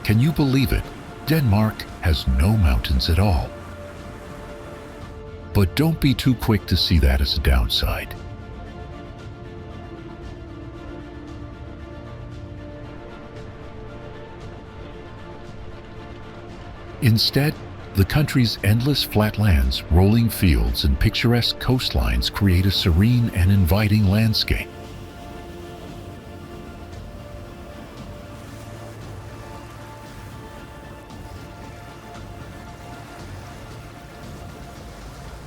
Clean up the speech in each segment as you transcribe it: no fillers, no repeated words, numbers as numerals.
Can you believe it? Denmark has no mountains at all. But don't be too quick to see that as a downside. Instead, the country's endless flatlands, rolling fields, and picturesque coastlines create a serene and inviting landscape.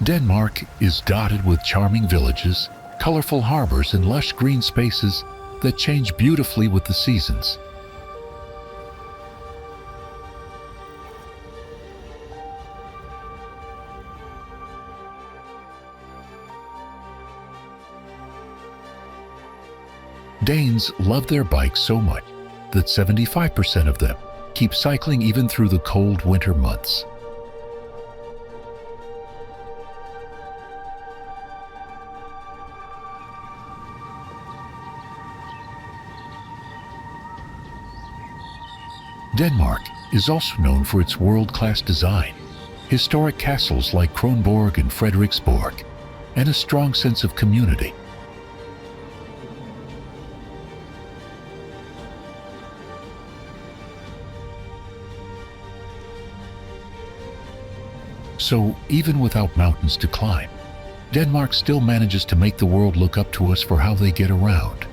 Denmark is dotted with charming villages, colorful harbors, and lush green spaces that change beautifully with the seasons. Danes love their bikes so much that 75% of them keep cycling even through the cold winter months. Denmark is also known for its world-class design, historic castles like Kronborg and Frederiksborg, and a strong sense of community. So, even without mountains to climb, Denmark still manages to make the world look up to us for how they get around.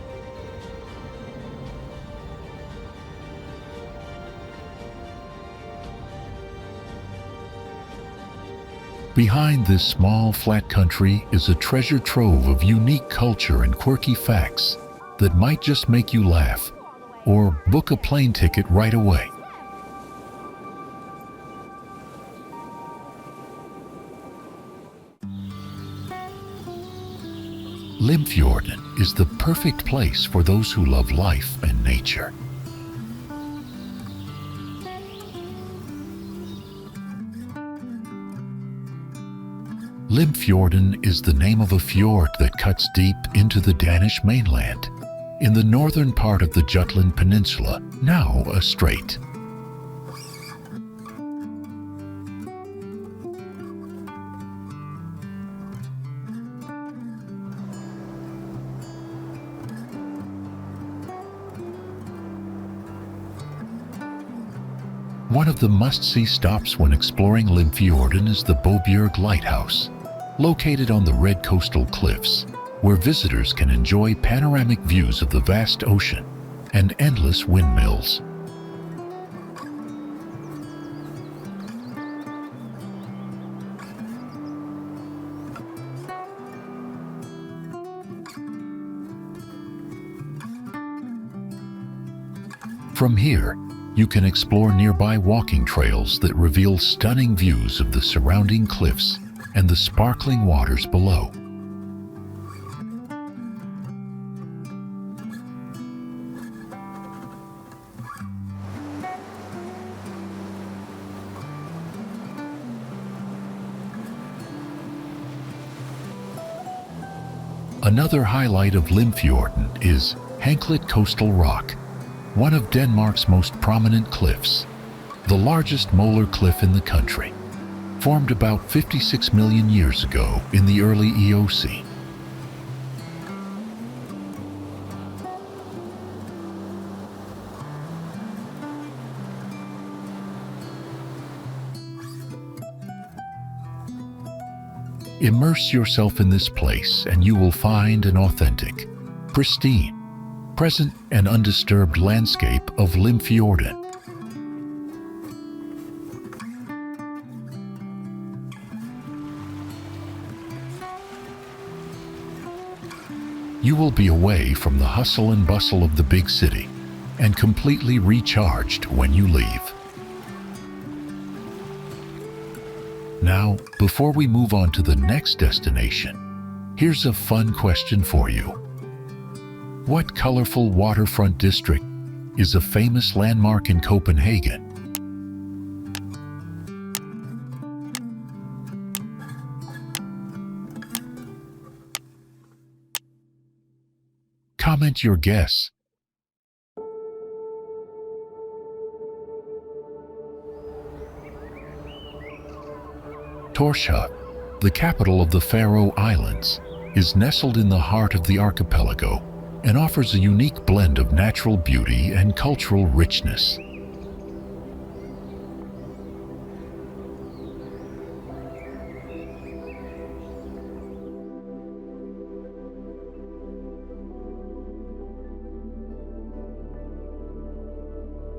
Behind this small, flat country is a treasure trove of unique culture and quirky facts that might just make you laugh or book a plane ticket right away. Limfjorden is the perfect place for those who love life and nature. Limfjorden is the name of a fjord that cuts deep into the Danish mainland, in the northern part of the Jutland Peninsula, now a strait. One of the must-see stops when exploring Limfjorden is the Bobjerg Lighthouse, located on the red coastal cliffs, where visitors can enjoy panoramic views of the vast ocean and endless windmills. From here, you can explore nearby walking trails that reveal stunning views of the surrounding cliffs and the sparkling waters below. Another highlight of Limfjorden is Hanklet Coastal Rock, one of Denmark's most prominent cliffs, the largest molar cliff in the country, formed about 56 million years ago in the early Eocene. Immerse yourself in this place and you will find an authentic, pristine, present and undisturbed landscape of Limfjorden. You will be away from the hustle and bustle of the big city and completely recharged when you leave. Now, before we move on to the next destination, here's a fun question for you. What colorful waterfront district is a famous landmark in Copenhagen? Comment your guess. Tórshavn, the capital of the Faroe Islands, is nestled in the heart of the archipelago and offers a unique blend of natural beauty and cultural richness.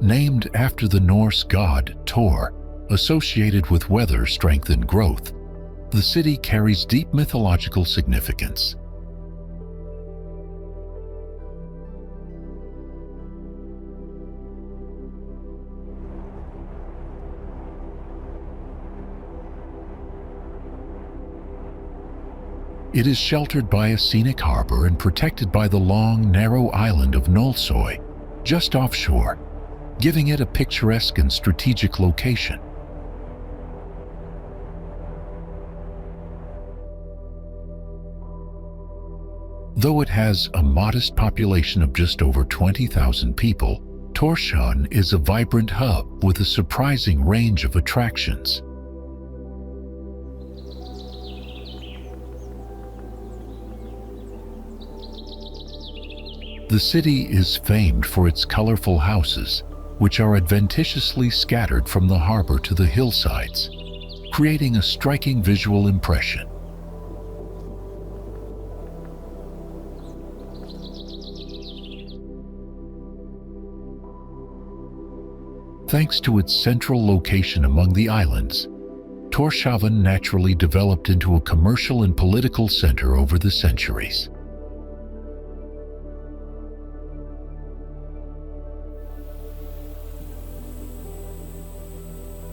Named after the Norse god Thor, associated with weather, strength, and growth, the city carries deep mythological significance. It is sheltered by a scenic harbor and protected by the long, narrow island of Kalsoy, just offshore, giving it a picturesque and strategic location. Though it has a modest population of just over 20,000 people, Tórshavn is a vibrant hub with a surprising range of attractions. The city is famed for its colorful houses, which are adventitiously scattered from the harbor to the hillsides, creating a striking visual impression. Thanks to its central location among the islands, Tórshavn naturally developed into a commercial and political center over the centuries.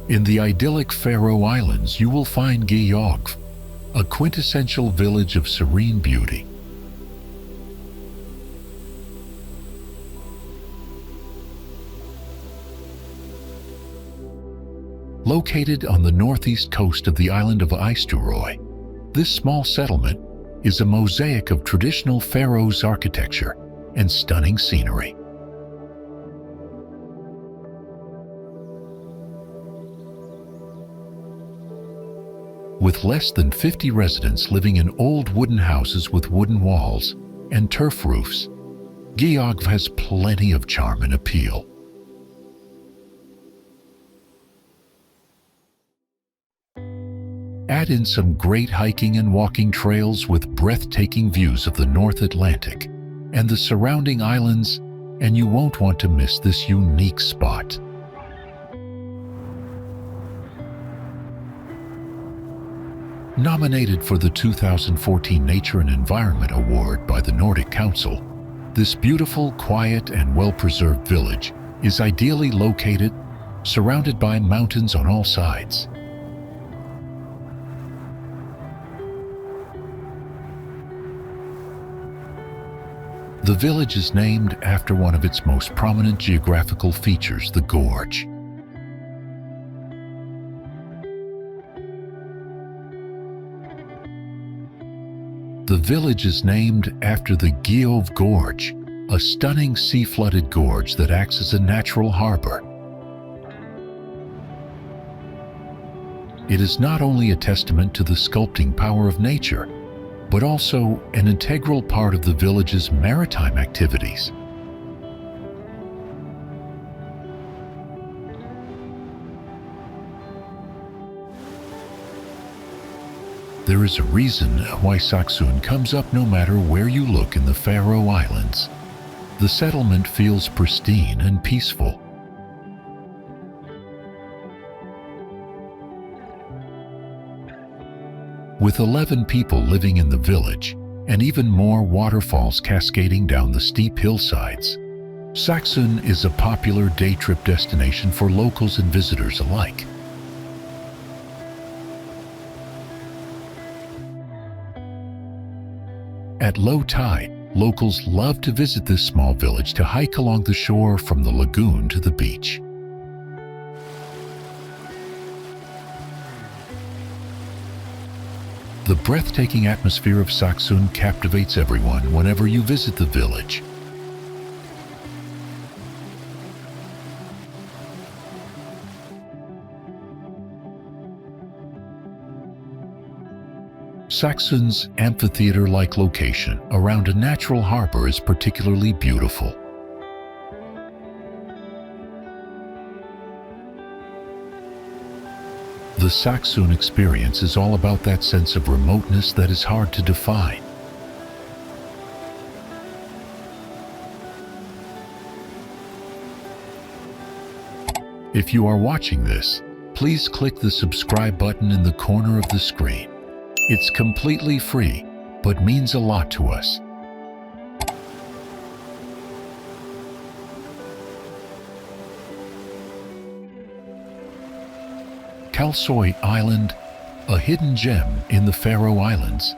In the idyllic Faroe Islands, you will find Gjógv, a quintessential village of serene beauty. Located on the northeast coast of the island of Eysturoy, this small settlement is a mosaic of traditional Faroese architecture and stunning scenery. With less than 50 residents living in old wooden houses with wooden walls and turf roofs, Gjógv has plenty of charm and appeal. Add in some great hiking and walking trails with breathtaking views of the North Atlantic and the surrounding islands, and you won't want to miss this unique spot. Nominated for the 2014 Nature and Environment Award by the Nordic Council, this beautiful, quiet, and well-preserved village is ideally located, surrounded by mountains on all sides. The village is named after one of its most prominent geographical features, the gorge. The village is named after the Gjógv Gorge, a stunning sea-flooded gorge that acts as a natural harbor. It is not only a testament to the sculpting power of nature, but also an integral part of the village's maritime activities. There is a reason why Saksun comes up no matter where you look in the Faroe Islands. The settlement feels pristine and peaceful. With 11 people living in the village and even more waterfalls cascading down the steep hillsides, Saksun is a popular day trip destination for locals and visitors alike. At low tide, locals love to visit this small village to hike along the shore from the lagoon to the beach. The breathtaking atmosphere of Saksun captivates everyone whenever you visit the village. Saksun's amphitheater-like location around a natural harbor is particularly beautiful. The Saksun experience is all about that sense of remoteness that is hard to define. If you are watching this, please click the subscribe button in the corner of the screen. It's completely free, but means a lot to us. Kalsoy Island, a hidden gem in the Faroe Islands,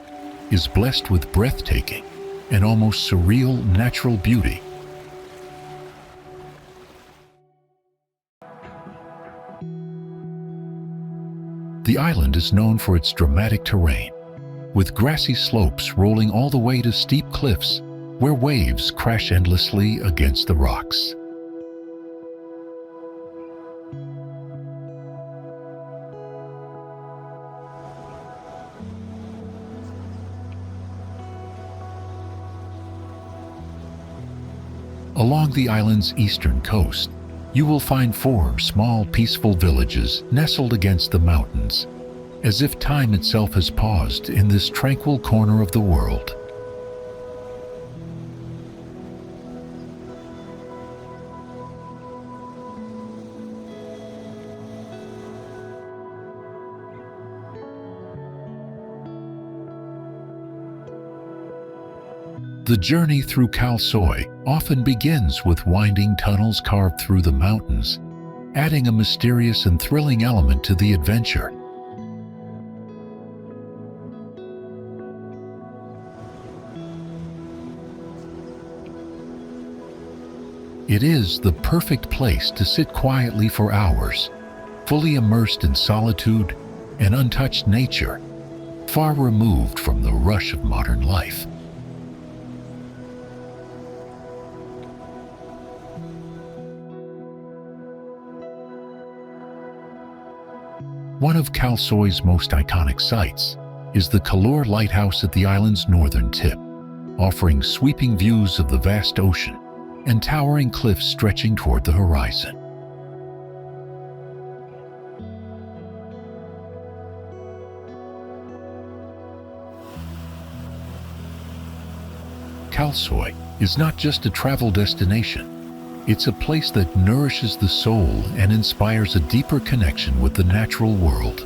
is blessed with breathtaking and almost surreal natural beauty. The island is known for its dramatic terrain, with grassy slopes rolling all the way to steep cliffs where waves crash endlessly against the rocks. Along the island's eastern coast, you will find 4 small, peaceful villages nestled against the mountains, as if time itself has paused in this tranquil corner of the world. The journey through Kalsoy often begins with winding tunnels carved through the mountains, adding a mysterious and thrilling element to the adventure. It is the perfect place to sit quietly for hours, fully immersed in solitude and untouched nature, far removed from the rush of modern life. One of Kalsoy's most iconic sights is the Kalo Lighthouse at the island's northern tip, offering sweeping views of the vast ocean and towering cliffs stretching toward the horizon. Kalsoy is not just a travel destination. It's a place that nourishes the soul and inspires a deeper connection with the natural world.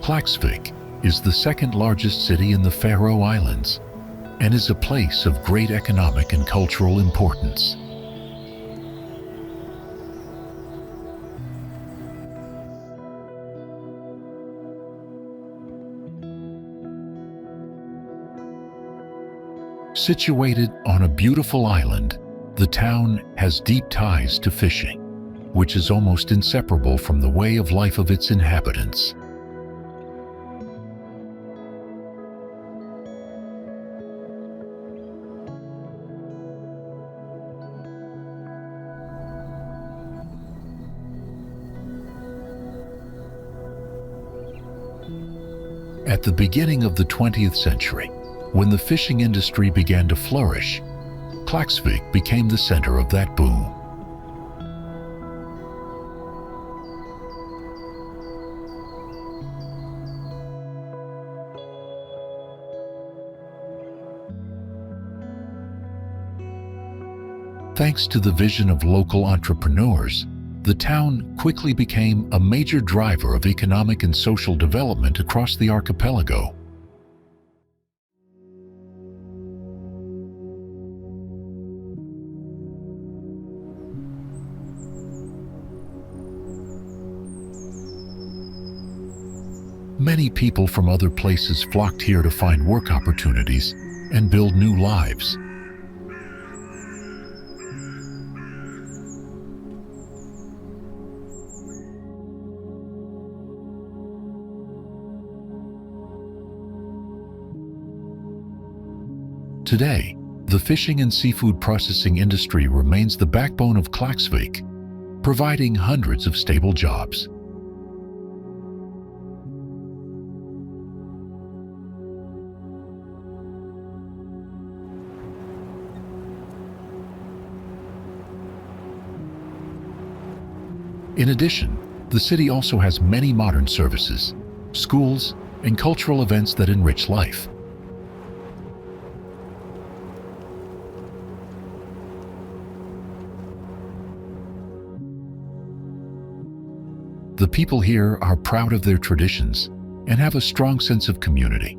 Klaksvík is the second largest city in the Faroe Islands and is a place of great economic and cultural importance. Situated on a beautiful island, the town has deep ties to fishing, which is almost inseparable from the way of life of its inhabitants. At the beginning of the 20th century, when the fishing industry began to flourish, Klaksvík became the center of that boom. Thanks to the vision of local entrepreneurs, the town quickly became a major driver of economic and social development across the archipelago. Many people from other places flocked here to find work opportunities and build new lives. Today, the fishing and seafood processing industry remains the backbone of Klaksvík, providing hundreds of stable jobs. In addition, the city also has many modern services, schools, and cultural events that enrich life. The people here are proud of their traditions and have a strong sense of community.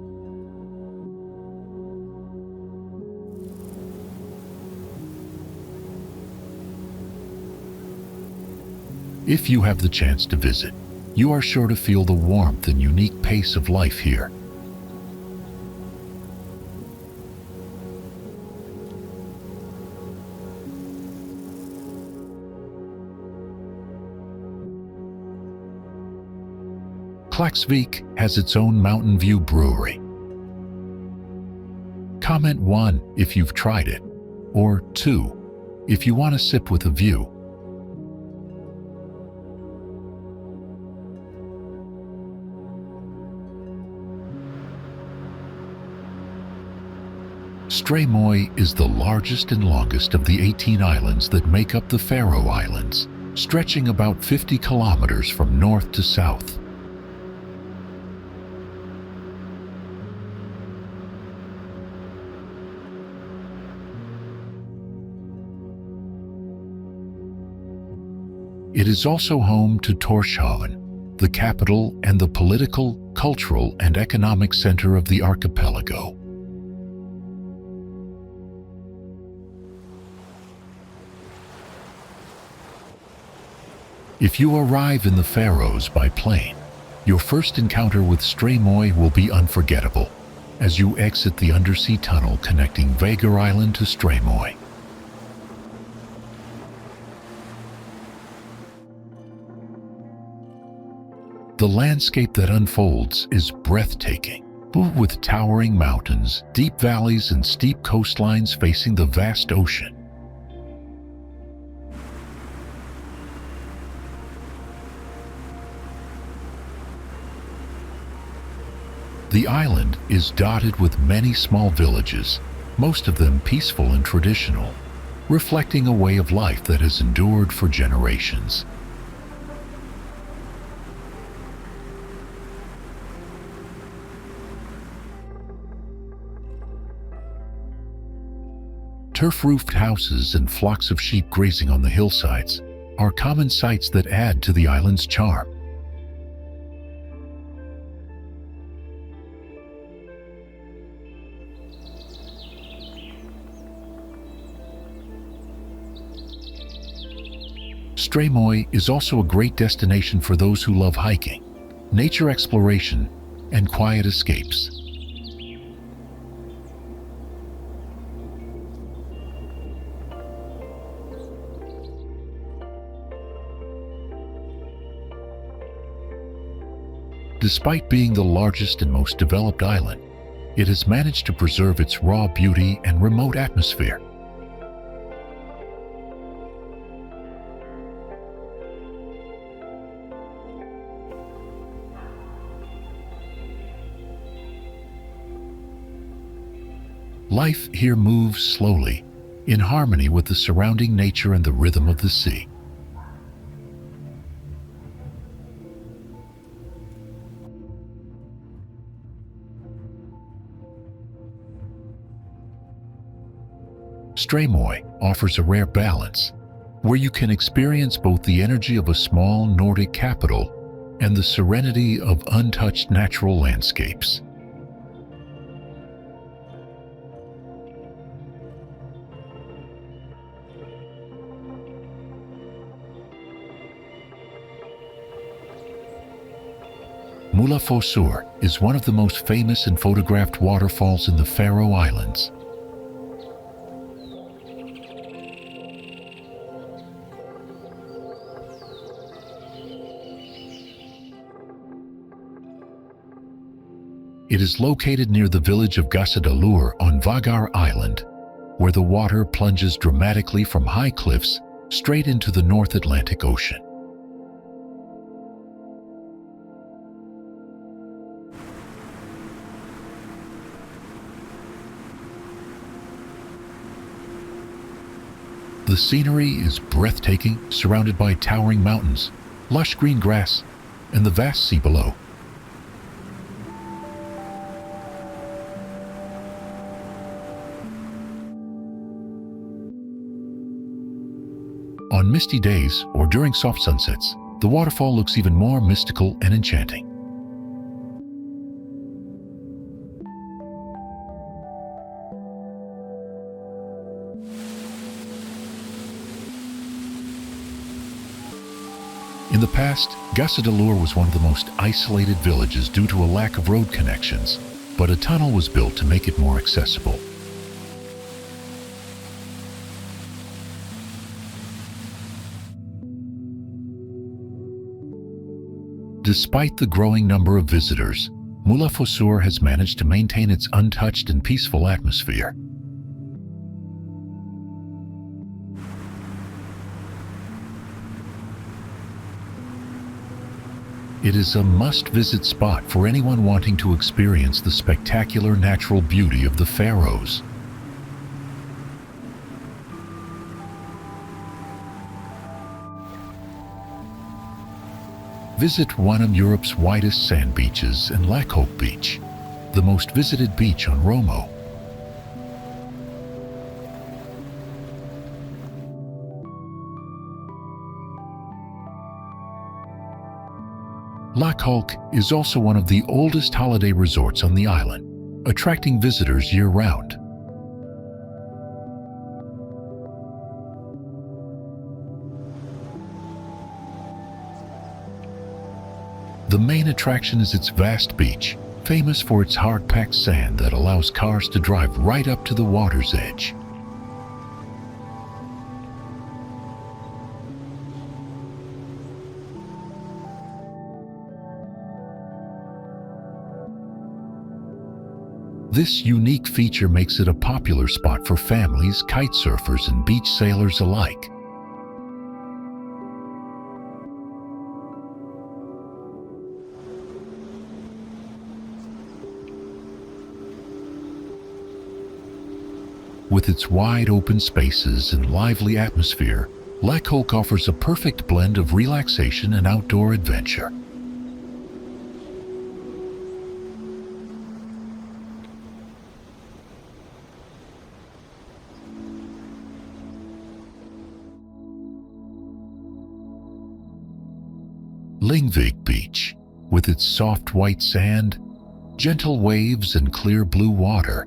If you have the chance to visit, you are sure to feel the warmth and unique pace of life here. Klaksvík has its own Mountain View brewery. Comment 1 if you've tried it, or 2 if you want to sip with a view. Streymoy is the largest and longest of the 18 islands that make up the Faroe Islands, stretching about 50 kilometers from north to south. It is also home to Tórshavn, the capital and the political, cultural, and economic center of the archipelago. If you arrive in the Faroes by plane, your first encounter with Streymoy will be unforgettable as you exit the undersea tunnel connecting Vágar Island to Streymoy. The landscape that unfolds is breathtaking, with towering mountains, deep valleys, and steep coastlines facing the vast ocean. The island is dotted with many small villages, most of them peaceful and traditional, reflecting a way of life that has endured for generations. Turf-roofed houses and flocks of sheep grazing on the hillsides are common sights that add to the island's charm. Streymoy is also a great destination for those who love hiking, nature exploration, and quiet escapes. Despite being the largest and most developed island, it has managed to preserve its raw beauty and remote atmosphere. Life here moves slowly, in harmony with the surrounding nature and the rhythm of the sea. Streymoy offers a rare balance, where you can experience both the energy of a small Nordic capital and the serenity of untouched natural landscapes. Mulafossur is one of the most famous and photographed waterfalls in the Faroe Islands. It is located near the village of Gásadalur on Vágar Island, where the water plunges dramatically from high cliffs straight into the North Atlantic Ocean. The scenery is breathtaking, surrounded by towering mountains, lush green grass, and the vast sea below. On misty days or during soft sunsets, the waterfall looks even more mystical and enchanting. In the past, Gassadalur was one of the most isolated villages due to a lack of road connections, but a tunnel was built to make it more accessible. Despite the growing number of visitors, Mulafossur has managed to maintain its untouched and peaceful atmosphere. It is a must-visit spot for anyone wanting to experience the spectacular natural beauty of the Faroes. Visit one of Europe's widest sand beaches and Lakolk Beach, the most visited beach on Romo. Lakolk is also one of the oldest holiday resorts on the island, attracting visitors year-round. The main attraction is its vast beach, famous for its hard-packed sand that allows cars to drive right up to the water's edge. This unique feature makes it a popular spot for families, kite surfers, and beach sailors alike. With its wide open spaces and lively atmosphere, Lakolk offers a perfect blend of relaxation and outdoor adventure. Lyngvig Beach, with its soft white sand, gentle waves, and clear blue water,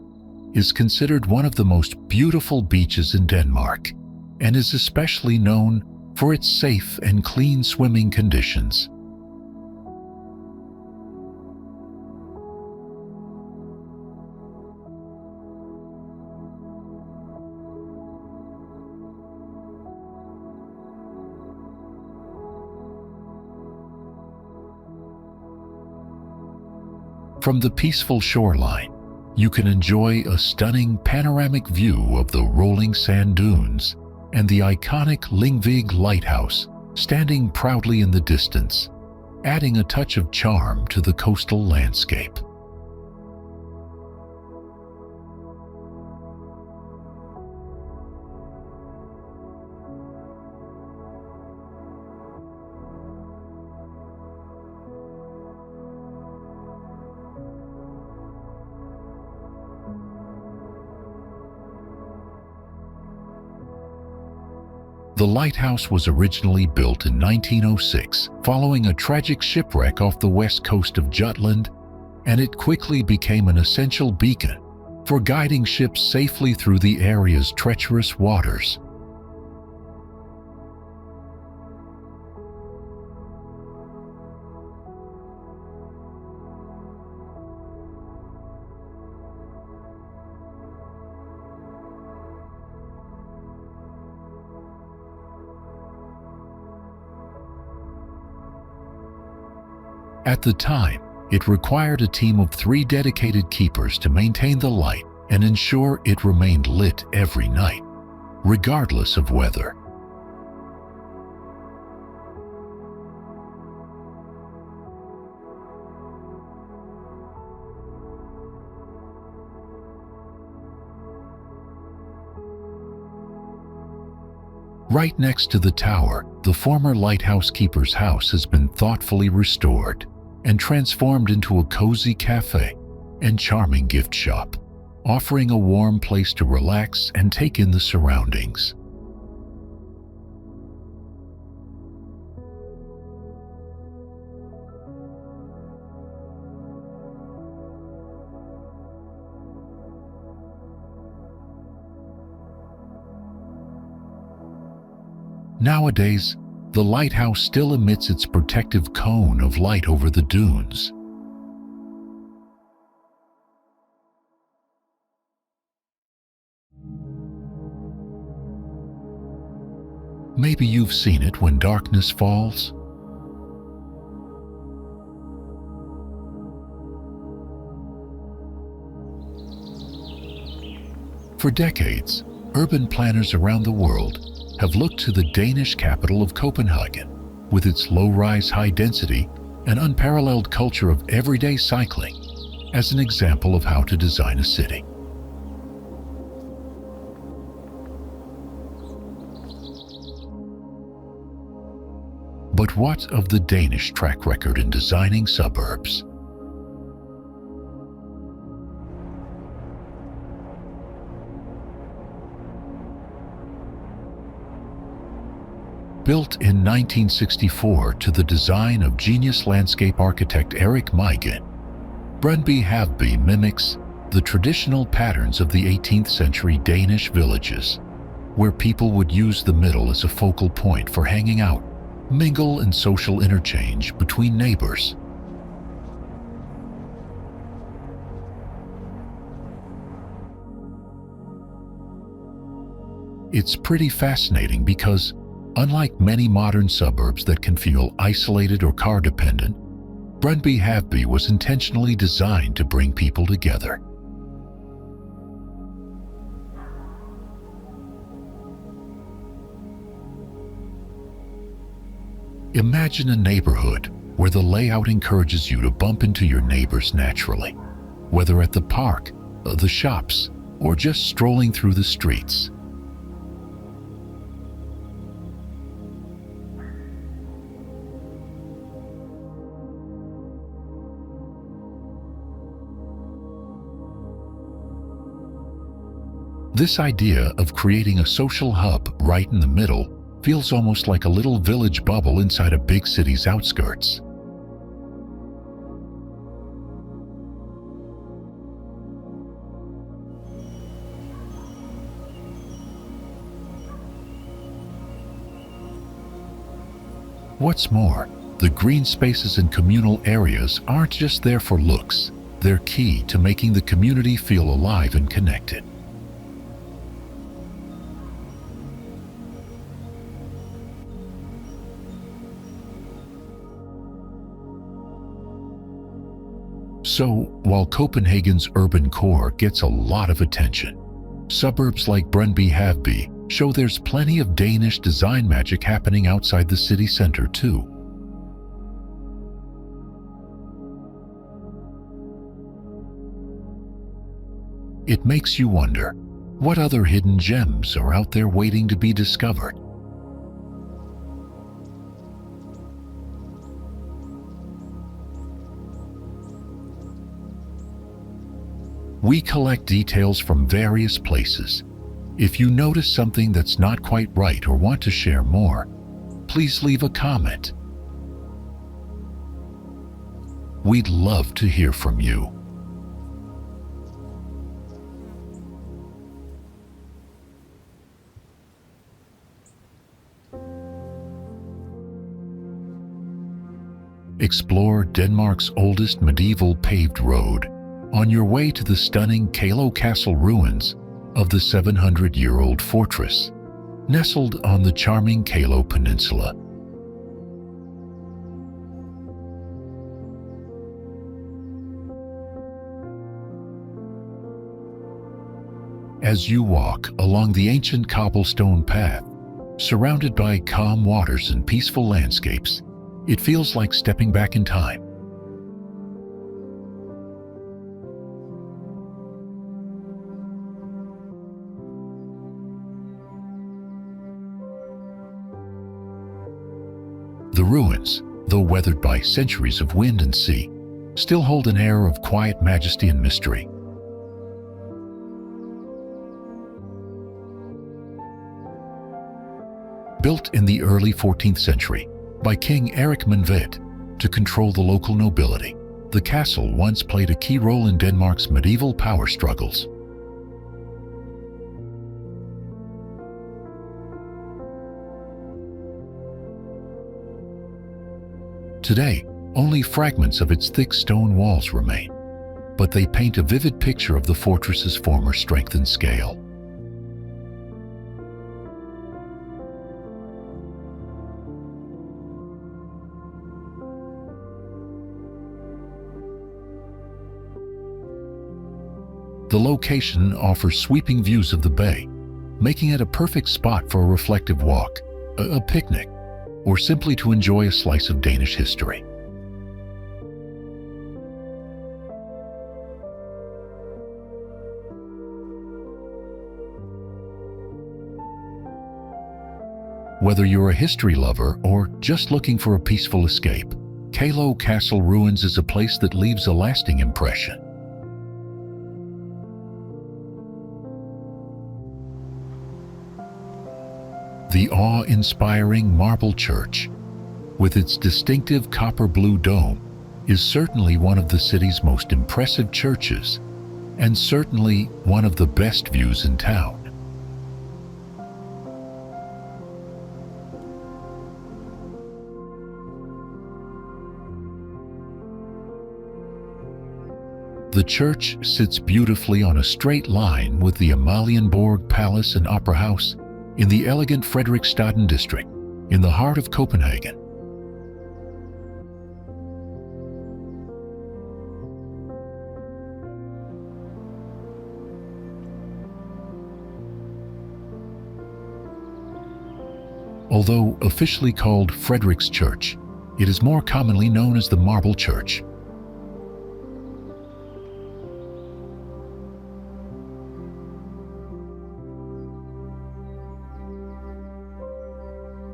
is considered one of the most beautiful beaches in Denmark and is especially known for its safe and clean swimming conditions. From the peaceful shoreline, you can enjoy a stunning panoramic view of the rolling sand dunes and the iconic Lyngvig Lighthouse standing proudly in the distance, adding a touch of charm to the coastal landscape. The lighthouse was originally built in 1906 following a tragic shipwreck off the west coast of Jutland, and it quickly became an essential beacon for guiding ships safely through the area's treacherous waters. At the time, it required a team of 3 dedicated keepers to maintain the light and ensure it remained lit every night, regardless of weather. Right next to the tower, the former lighthouse keeper's house has been thoughtfully restored and transformed into a cozy cafe and charming gift shop, offering a warm place to relax and take in the surroundings. Nowadays, the lighthouse still emits its protective cone of light over the dunes. Maybe you've seen it when darkness falls. For decades, urban planners around the world have looked to the Danish capital of Copenhagen, with its low-rise, high-density, and unparalleled culture of everyday cycling, as an example of how to design a city. But what of the Danish track record in designing suburbs? Built in 1964 to the design of genius landscape architect Erik Meigen, Brondby Haveby mimics the traditional patterns of the 18th century Danish villages, where people would use the middle as a focal point for hanging out, mingle, and social interchange between neighbors. It's pretty fascinating because, unlike many modern suburbs that can feel isolated or car-dependent, Brondby Haveby was intentionally designed to bring people together. Imagine a neighborhood where the layout encourages you to bump into your neighbors naturally, whether at the park, the shops, or just strolling through the streets. This idea of creating a social hub right in the middle feels almost like a little village bubble inside a big city's outskirts. What's more, the green spaces and communal areas aren't just there for looks. They're key to making the community feel alive and connected. So, while Copenhagen's urban core gets a lot of attention, suburbs like Brondby Haveby show there's plenty of Danish design magic happening outside the city center too. It makes you wonder, what other hidden gems are out there waiting to be discovered? We collect details from various places. If you notice something that's not quite right or want to share more, please leave a comment. We'd love to hear from you. Explore Denmark's oldest medieval paved road on your way to the stunning Kalo Castle ruins of the 700-year-old fortress, nestled on the charming Kalo Peninsula. As you walk along the ancient cobblestone path, surrounded by calm waters and peaceful landscapes, it feels like stepping back in time. ruins, though weathered by centuries of wind and sea, still hold an air of quiet majesty and mystery. Built in the early 14th century by King Erik Menved to control the local nobility, the castle once played a key role in Denmark's medieval power struggles. Today, only fragments of its thick stone walls remain, but they paint a vivid picture of the fortress's former strength and scale. The location offers sweeping views of the bay, making it a perfect spot for a reflective walk, a picnic, or simply to enjoy a slice of Danish history. Whether you're a history lover or just looking for a peaceful escape, Kalo Ruins is a place that leaves a lasting impression. The awe-inspiring marble church, with its distinctive copper blue dome, is certainly one of the city's most impressive churches, and certainly one of the best views in town. The church sits beautifully on a straight line with the Amalienborg Palace and Opera House in the elegant Frederiksborg district, in the heart of Copenhagen. Although officially called Frederiks Church, it is more commonly known as the Marble Church.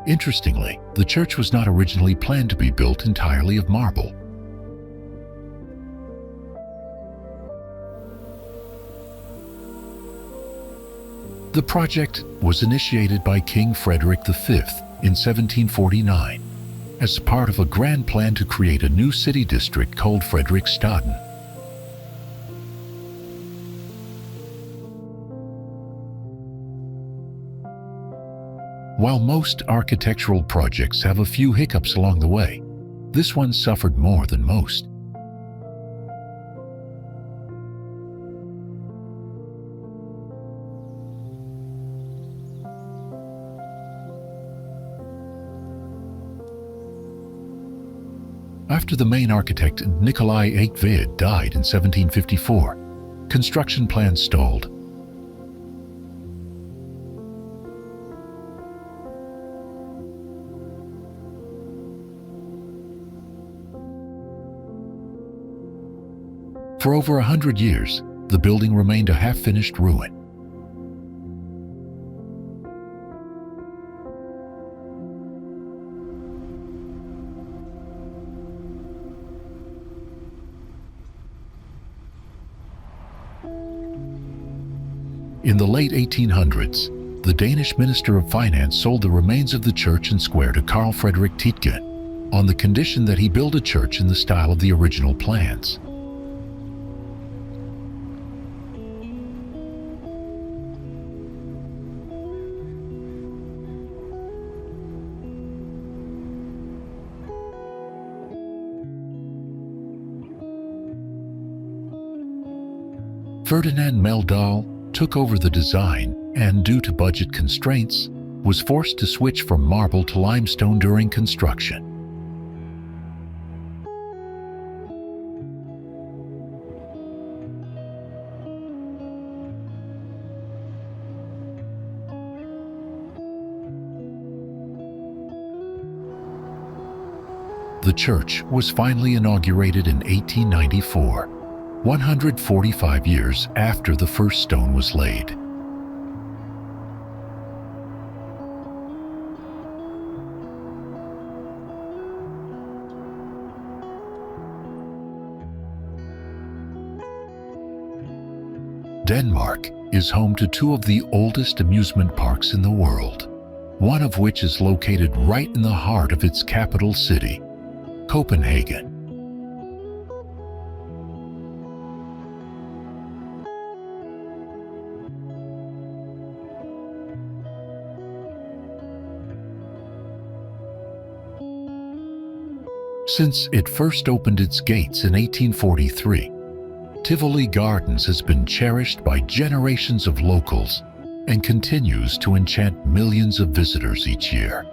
Interestingly, the church was not originally planned to be built entirely of marble. The project was initiated by King Frederik V in 1749 as part of a grand plan to create a new city district called Frederiksstaden. While most architectural projects have a few hiccups along the way, this one suffered more than most. After the main architect Nikolai Eigtved died in 1754, construction plans stalled. For over 100 years, the building remained a half-finished ruin. In the late 1800s, the Danish Minister of Finance sold the remains of the church and square to Carl Frederick Tietgen, on the condition that he build a church in the style of the original plans. Ferdinand Meldahl took over the design and, due to budget constraints, was forced to switch from marble to limestone during construction. The church was finally inaugurated in 1894. 145 years after the first stone was laid. Denmark is home to two of the oldest amusement parks in the world, one of which is located right in the heart of its capital city, Copenhagen. Since it first opened its gates in 1843, Tivoli Gardens has been cherished by generations of locals and continues to enchant millions of visitors each year.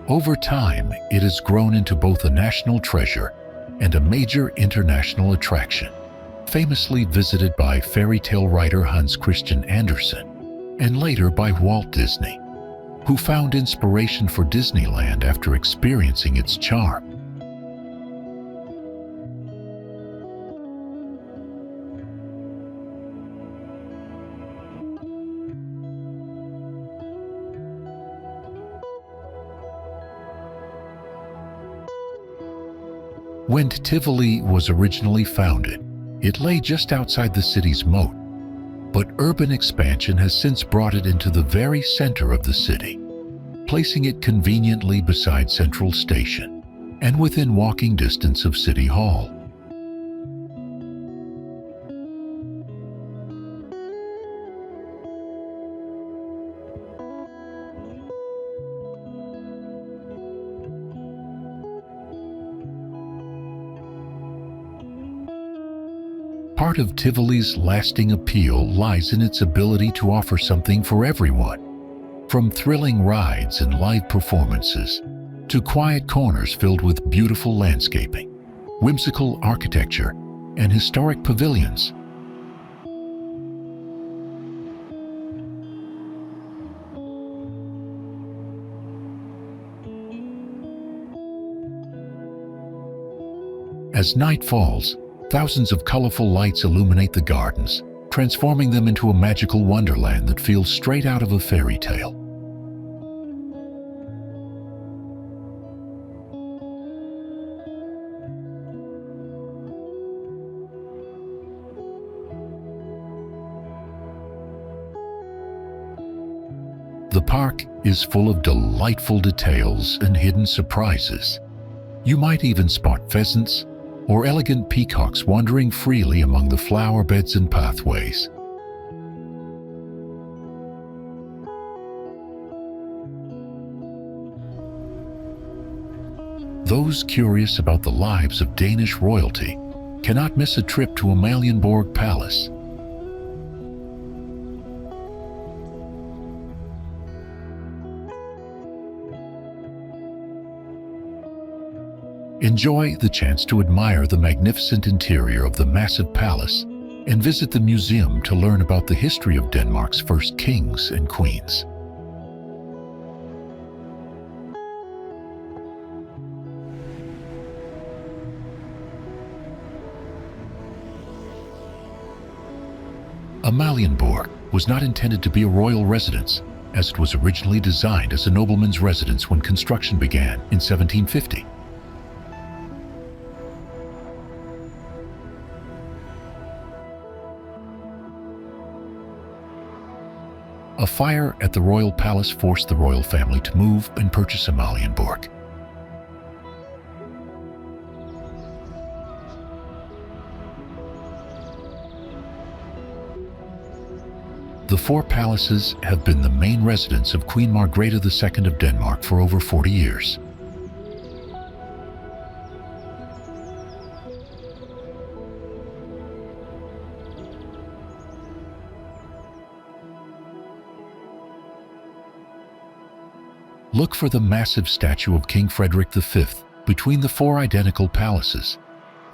Over time, it has grown into both a national treasure and a major international attraction, famously visited by fairy tale writer Hans Christian Andersen, and later by Walt Disney, who found inspiration for Disneyland after experiencing its charm. When Tivoli was originally founded, it lay just outside the city's moat, but urban expansion has since brought it into the very center of the city, placing it conveniently beside Central Station and within walking distance of City Hall. Part of Tivoli's lasting appeal lies in its ability to offer something for everyone, from thrilling rides and live performances to quiet corners filled with beautiful landscaping, whimsical architecture, and historic pavilions. As night falls, thousands of colorful lights illuminate the gardens, transforming them into a magical wonderland that feels straight out of a fairy tale. The park is full of delightful details and hidden surprises. You might even spot pheasants or elegant peacocks wandering freely among the flower beds and pathways. Those curious about the lives of Danish royalty cannot miss a trip to Amalienborg Palace. Enjoy the chance to admire the magnificent interior of the massive palace and visit the museum to learn about the history of Denmark's first kings and queens. Amalienborg was not intended to be a royal residence, as it was originally designed as a nobleman's residence when construction began in 1750. A fire at the royal palace forced the royal family to move and purchase Amalienborg. The four palaces have been the main residence of Queen Margrethe II of Denmark for over 40 years. Look for the massive statue of King Frederik V between the four identical palaces,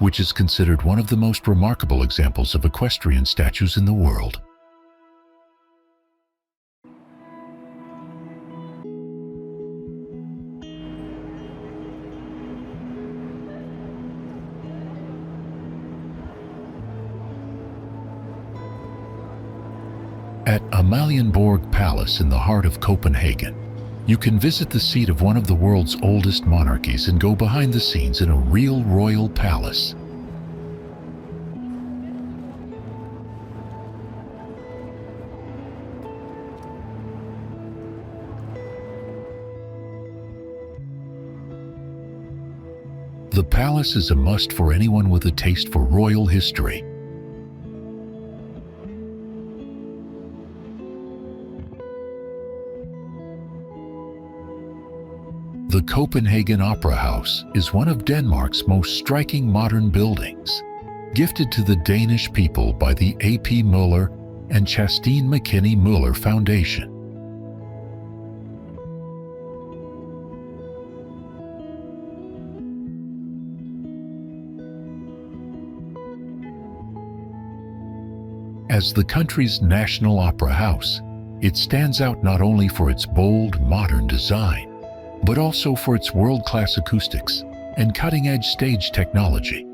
which is considered one of the most remarkable examples of equestrian statues in the world. At Amalienborg Palace in the heart of Copenhagen, you can visit the seat of one of the world's oldest monarchies and go behind the scenes in a real royal palace. The palace is a must for anyone with a taste for royal history. The Copenhagen Opera House is one of Denmark's most striking modern buildings, gifted to the Danish people by the A.P. Møller and Chastine McKinney Møller Foundation. As the country's national opera house, it stands out not only for its bold, modern design, but also for its world-class acoustics and cutting-edge stage technology.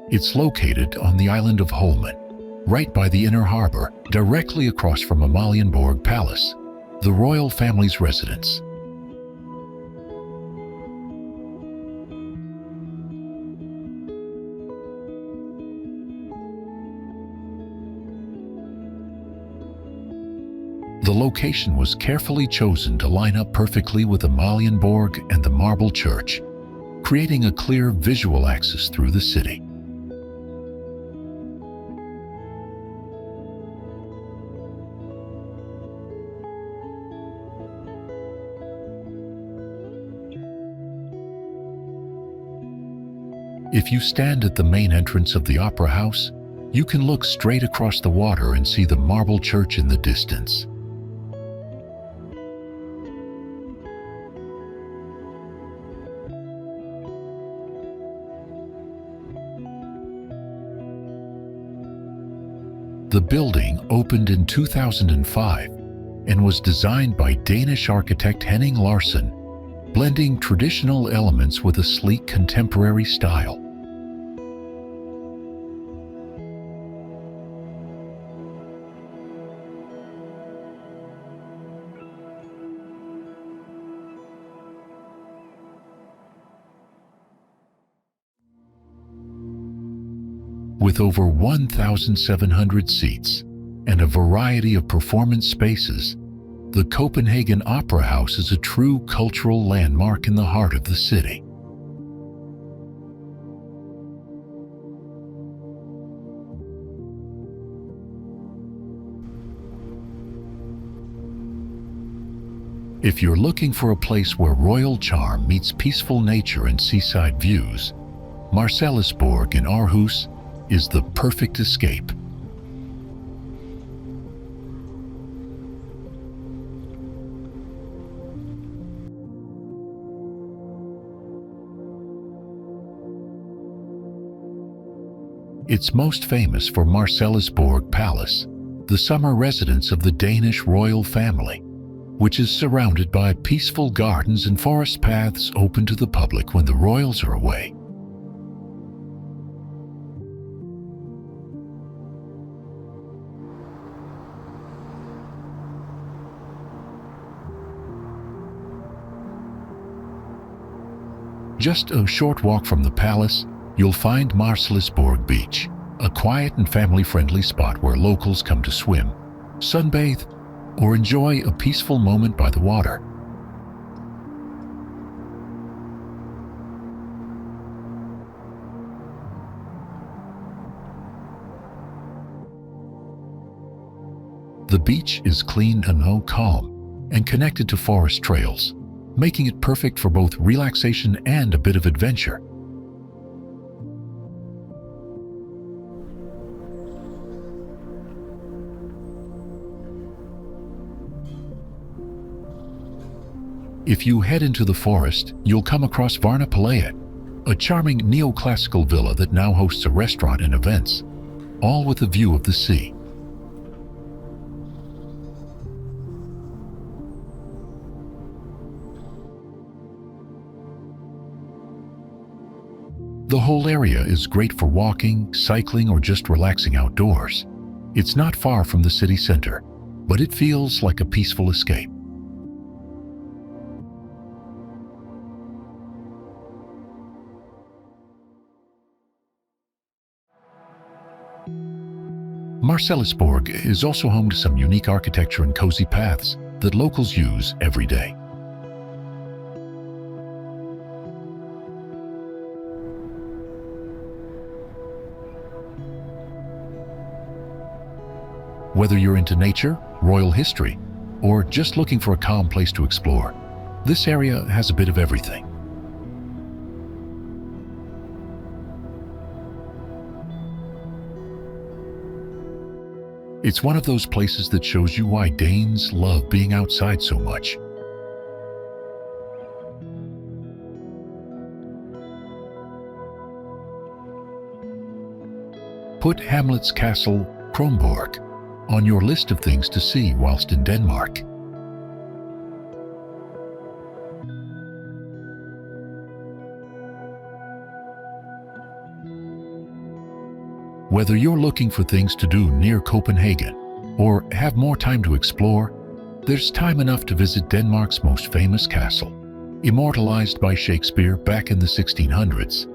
It's located on the island of Holmen, right by the inner harbor, directly across from Amalienborg Palace, the royal family's residence. The location was carefully chosen to line up perfectly with Amalienborg and the Marble Church, creating a clear visual axis through the city. If you stand at the main entrance of the Opera House, you can look straight across the water and see the Marble Church in the distance. The building opened in 2005 and was designed by Danish architect Henning Larsen, blending traditional elements with a sleek contemporary style. With over 1,700 seats and a variety of performance spaces, the Copenhagen Opera House is a true cultural landmark in the heart of the city. If you're looking for a place where royal charm meets peaceful nature and seaside views, Marselisborg in Aarhus is the perfect escape. It's most famous for Marselisborg Palace, the summer residence of the Danish royal family, which is surrounded by peaceful gardens and forest paths open to the public when the royals are away. Just a short walk from the palace, you'll find Marselisborg Beach, a quiet and family-friendly spot where locals come to swim, sunbathe, or enjoy a peaceful moment by the water. The beach is clean and calm, and connected to forest trails, making it perfect for both relaxation and a bit of adventure. If you head into the forest, you'll come across Varnapalaya, a charming neoclassical villa that now hosts a restaurant and events, all with a view of the sea. The whole area is great for walking, cycling, or just relaxing outdoors. It's not far from the city center, but it feels like a peaceful escape. Marselisborg is also home to some unique architecture and cozy paths that locals use every day. Whether you're into nature, royal history, or just looking for a calm place to explore, this area has a bit of everything. It's one of those places that shows you why Danes love being outside so much. Put Hamlet's castle, Kronborg, on your list of things to see whilst in Denmark. Whether you're looking for things to do near Copenhagen or have more time to explore, there's time enough to visit Denmark's most famous castle, immortalized by Shakespeare back in the 1600s.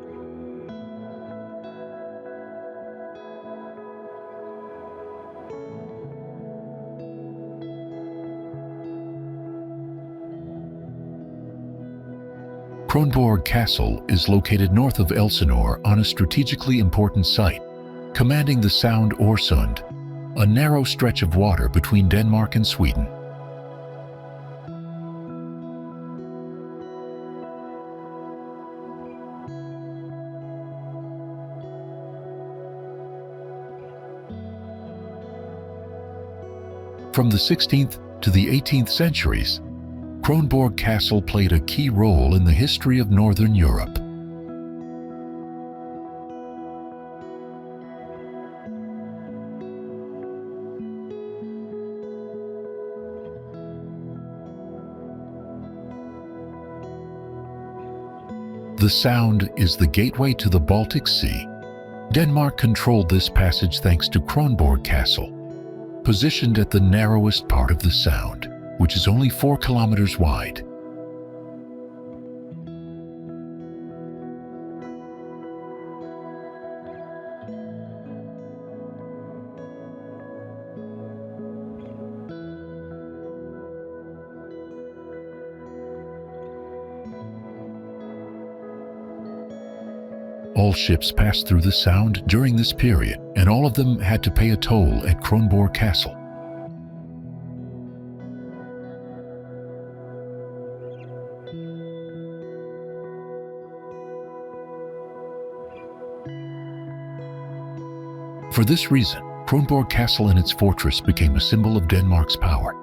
Kronborg Castle is located north of Helsingor on a strategically important site, commanding the Sound Oresund, a narrow stretch of water between Denmark and Sweden. From the 16th to the 18th centuries, Kronborg Castle played a key role in the history of Northern Europe. The Sound is the gateway to the Baltic Sea. Denmark controlled this passage thanks to Kronborg Castle, positioned at the narrowest part of the Sound, which is only 4 kilometers wide. All ships passed through the Sound during this period, and all of them had to pay a toll at Kronborg Castle. For this reason, Kronborg Castle and its fortress became a symbol of Denmark's power.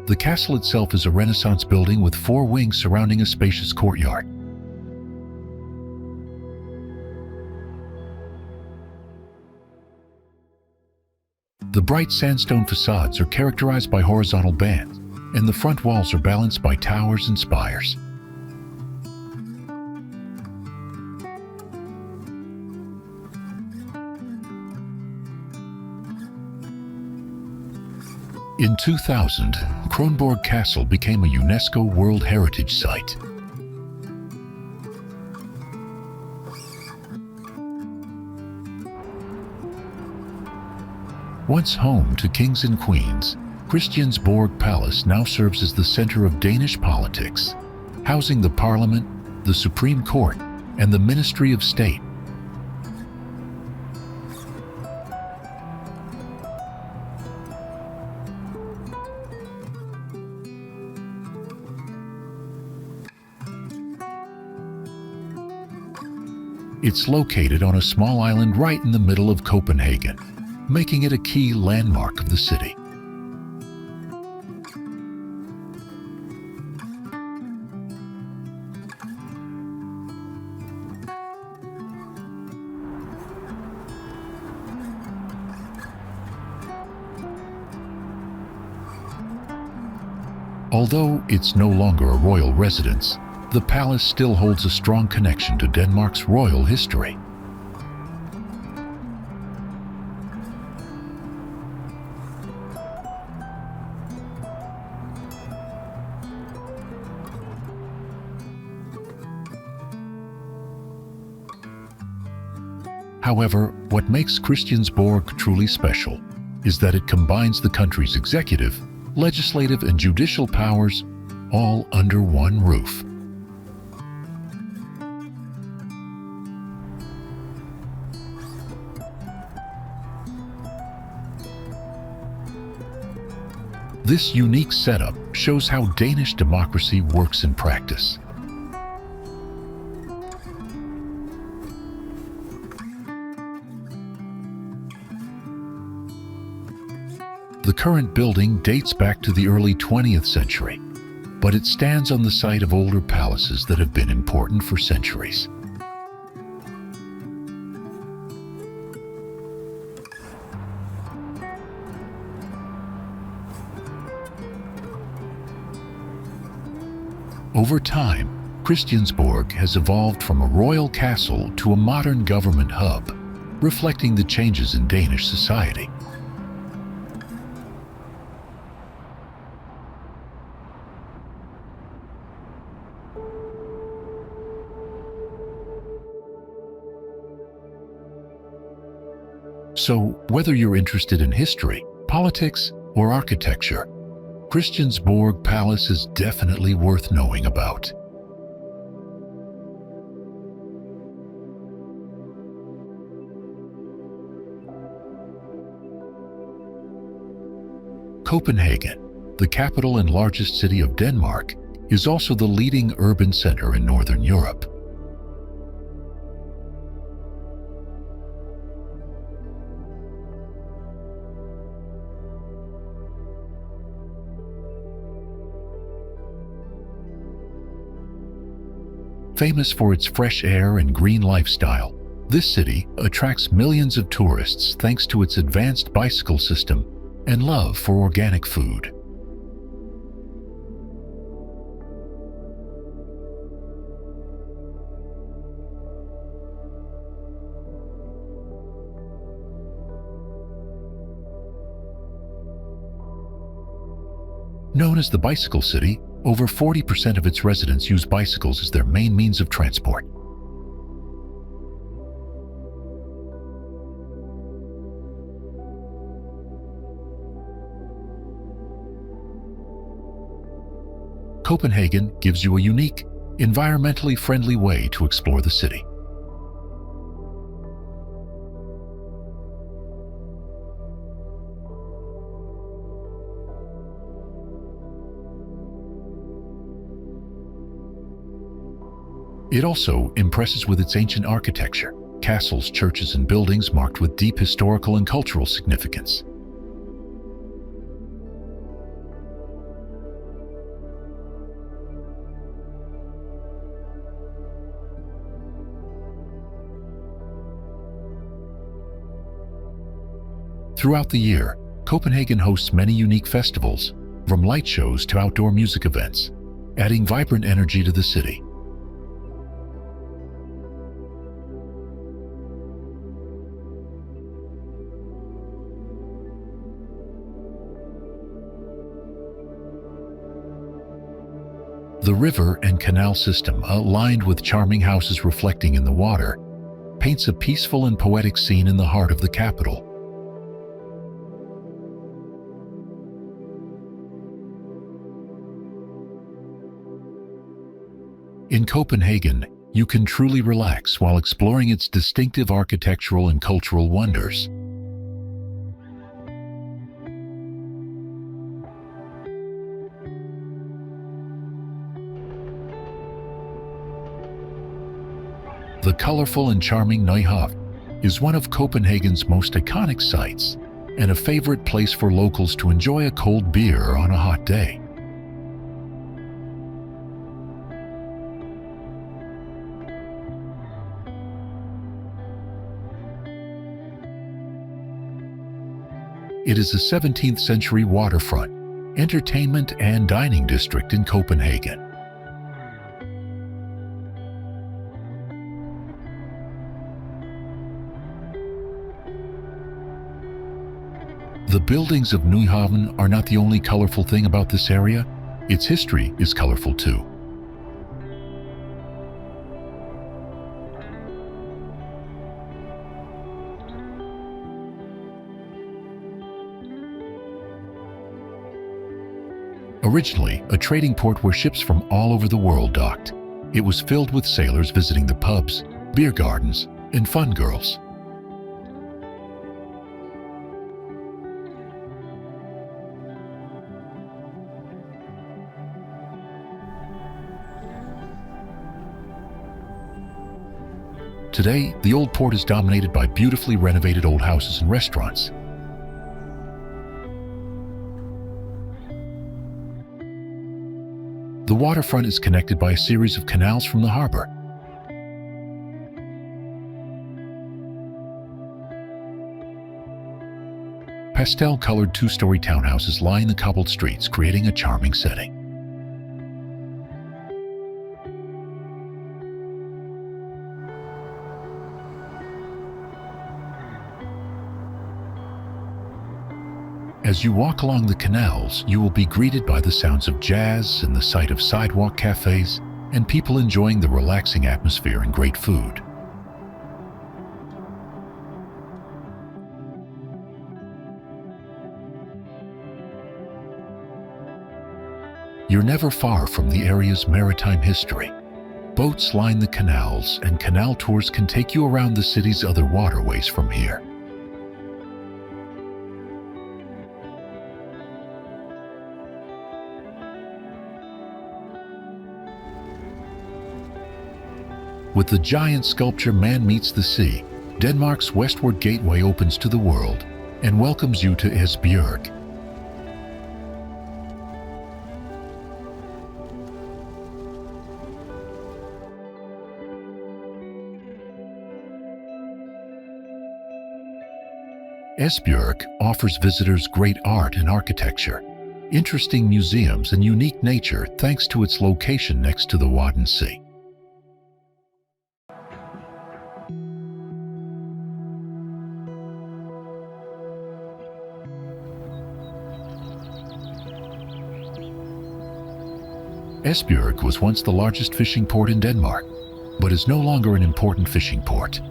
The castle itself is a Renaissance building with 4 wings surrounding a spacious courtyard. The bright sandstone facades are characterized by horizontal bands, and the front walls are balanced by towers and spires. In 2000, Kronborg Castle became a UNESCO World Heritage Site. Once home to kings and queens, Christiansborg Palace now serves as the center of Danish politics, housing the Parliament, the Supreme Court, and the Ministry of State. It's located on a small island right in the middle of Copenhagen, making it a key landmark of the city. Although it's no longer a royal residence, the palace still holds a strong connection to Denmark's royal history. However, what makes Christiansborg truly special is that it combines the country's executive, legislative, and judicial powers all under one roof. This unique setup shows how Danish democracy works in practice. The current building dates back to the early 20th century, but it stands on the site of older palaces that have been important for centuries. Over time, Christiansborg has evolved from a royal castle to a modern government hub, reflecting the changes in Danish society. So, whether you're interested in history, politics, or architecture, Christiansborg Palace is definitely worth knowing about. Copenhagen, the capital and largest city of Denmark, is also the leading urban center in Northern Europe. Famous for its fresh air and green lifestyle, this city attracts millions of tourists thanks to its advanced bicycle system and love for organic food. Known as the Bicycle City, over 40% of its residents use bicycles as their main means of transport. Copenhagen gives you a unique, environmentally friendly way to explore the city. It also impresses with its ancient architecture, castles, churches, and buildings marked with deep historical and cultural significance. Throughout the year, Copenhagen hosts many unique festivals, from light shows to outdoor music events, adding vibrant energy to the city. The river and canal system, lined with charming houses reflecting in the water, paints a peaceful and poetic scene in the heart of the capital. In Copenhagen, you can truly relax while exploring its distinctive architectural and cultural wonders. The colorful and charming Nyhavn is one of Copenhagen's most iconic sights and a favorite place for locals to enjoy a cold beer on a hot day. It is a 17th century waterfront entertainment and dining district in Copenhagen. The buildings of Nyhavn are not the only colorful thing about this area. Its history is colorful too. Originally a trading port where ships from all over the world docked, it was filled with sailors visiting the pubs, beer gardens, and fun girls. Today, the old port is dominated by beautifully renovated old houses and restaurants. The waterfront is connected by a series of canals from the harbor. Pastel-colored two-story townhouses line the cobbled streets, creating a charming setting. As you walk along the canals, you will be greeted by the sounds of jazz and the sight of sidewalk cafes and people enjoying the relaxing atmosphere and great food. You're never far from the area's maritime history. Boats line the canals, and canal tours can take you around the city's other waterways from here. With the giant sculpture Man Meets the Sea, Denmark's westward gateway opens to the world and welcomes you to Esbjerg. Esbjerg offers visitors great art and architecture, interesting museums, and unique nature thanks to its location next to the Wadden Sea. Esbjerg was once the largest fishing port in Denmark, but is no longer an important fishing port.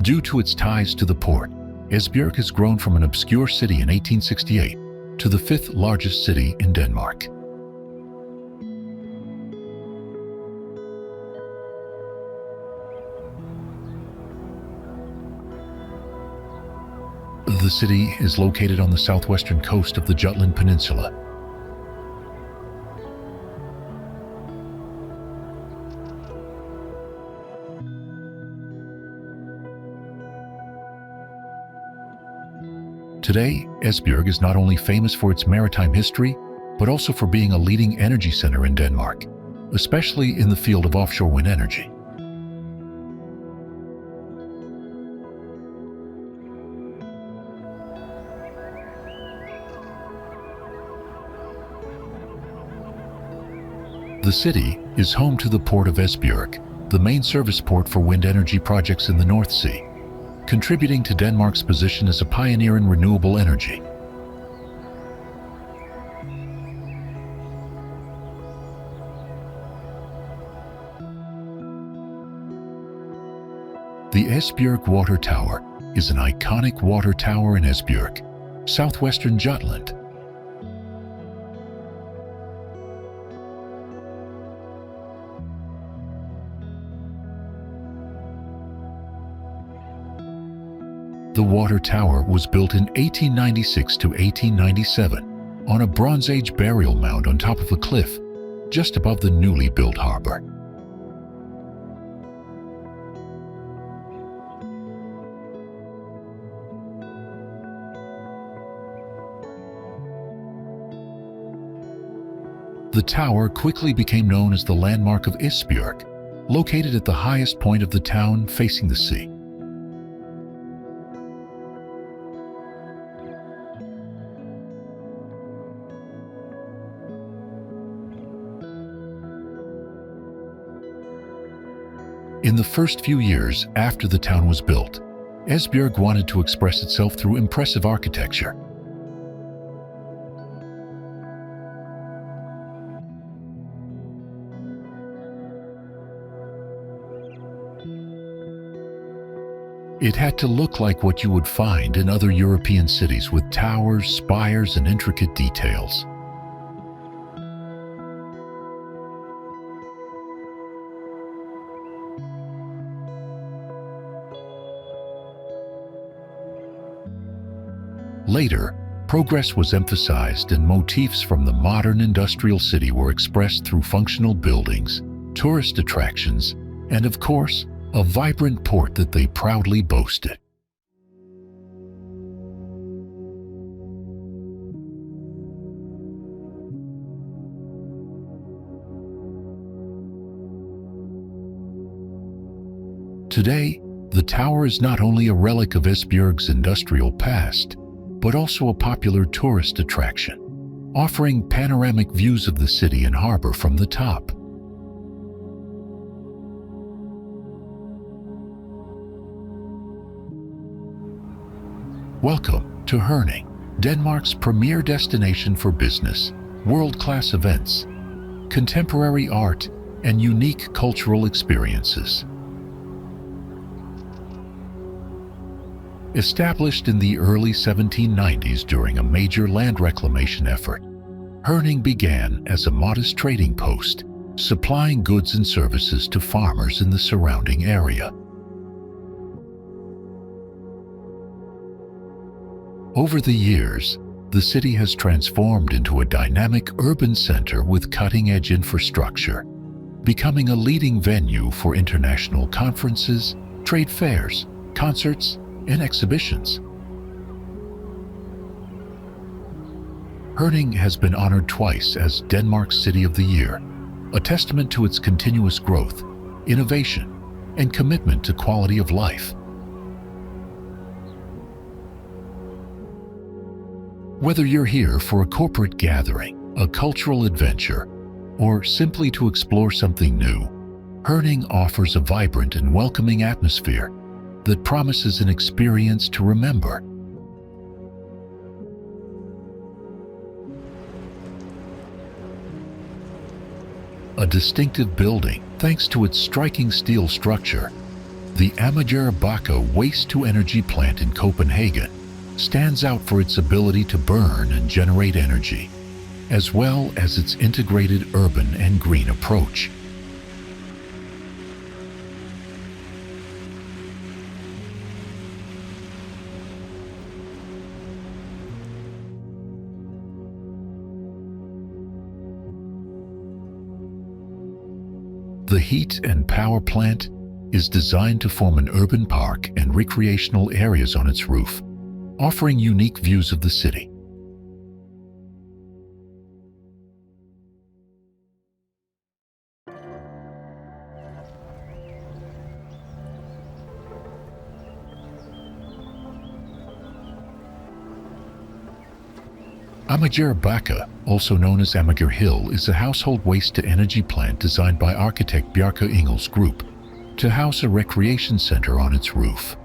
Due to its ties to the port, Esbjerg has grown from an obscure city in 1868 to the fifth largest city in Denmark. The city is located on the southwestern coast of the Jutland Peninsula. Today, Esbjerg is not only famous for its maritime history, but also for being a leading energy center in Denmark, especially in the field of offshore wind energy. The city is home to the port of Esbjerg, the main service port for wind energy projects in the North Sea, contributing to Denmark's position as a pioneer in renewable energy. The Esbjerg Water Tower is an iconic water tower in Esbjerg, southwestern Jutland. The water tower was built in 1896 to 1897 on a Bronze Age burial mound on top of a cliff just above the newly built harbor. The tower quickly became known as the landmark of Esbjerg, located at the highest point of the town facing the sea. In the first few years after the town was built, Esbjerg wanted to express itself through impressive architecture. It had to look like what you would find in other European cities with towers, spires, and intricate details. Later, progress was emphasized and motifs from the modern industrial city were expressed through functional buildings, tourist attractions, and of course, a vibrant port that they proudly boasted. Today, the tower is not only a relic of Esbjerg's industrial past, but also a popular tourist attraction, offering panoramic views of the city and harbor from the top. Welcome to Herning, Denmark's premier destination for business, world-class events, contemporary art, and unique cultural experiences. Established in the early 1790s during a major land reclamation effort, Herning began as a modest trading post, supplying goods and services to farmers in the surrounding area. Over the years, the city has transformed into a dynamic urban center with cutting-edge infrastructure, becoming a leading venue for international conferences, trade fairs, concerts, and exhibitions. Herning has been honored twice as Denmark's City of the Year, a testament to its continuous growth, innovation, and commitment to quality of life. Whether you're here for a corporate gathering, a cultural adventure, or simply to explore something new, Herning offers a vibrant and welcoming atmosphere that promises an experience to remember. A distinctive building, thanks to its striking steel structure, the Amager Bakke waste-to-energy plant in Copenhagen stands out for its ability to burn and generate energy, as well as its integrated urban and green approach. The heat and power plant is designed to form an urban park and recreational areas on its roof, offering unique views of the city. Amager Bakke, also known as Amager Hill, is a household waste-to-energy plant designed by architect Bjarke Ingels Group to house a recreation center on its roof.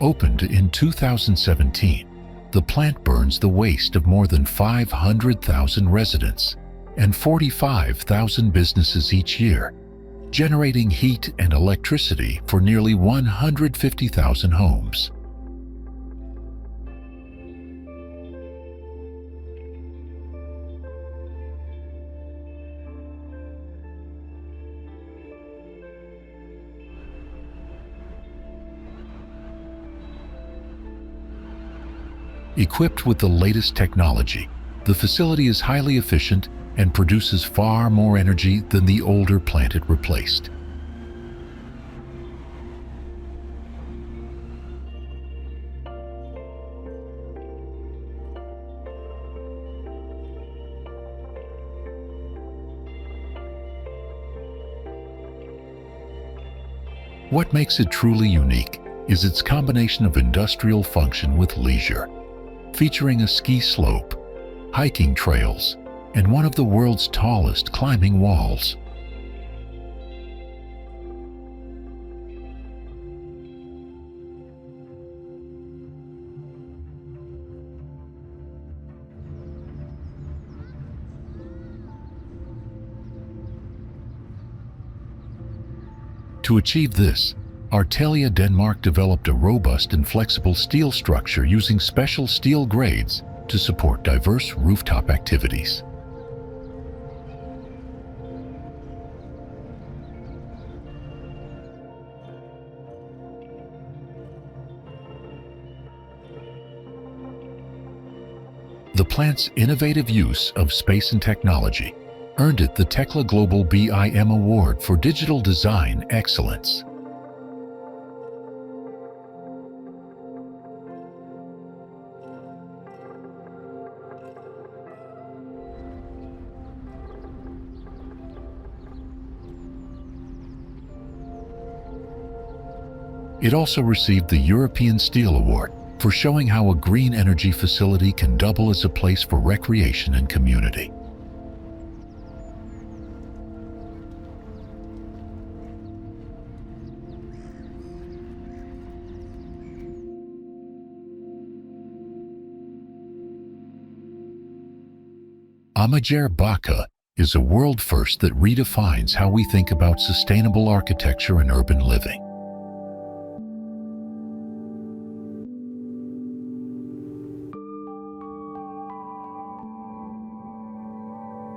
Opened in 2017, the plant burns the waste of more than 500,000 residents and 45,000 businesses each year, generating heat and electricity for nearly 150,000 homes. Equipped with the latest technology, the facility is highly efficient and produces far more energy than the older plant it replaced. What makes it truly unique is its combination of industrial function with leisure, featuring a ski slope, hiking trails, and one of the world's tallest climbing walls. To achieve this, Artelia Denmark developed a robust and flexible steel structure using special steel grades to support diverse rooftop activities. The plant's innovative use of space and technology earned it the Tekla Global BIM Award for Digital Design Excellence. It also received the European Steel Award for showing how a green energy facility can double as a place for recreation and community. Amager Bakke is a world first that redefines how we think about sustainable architecture and urban living.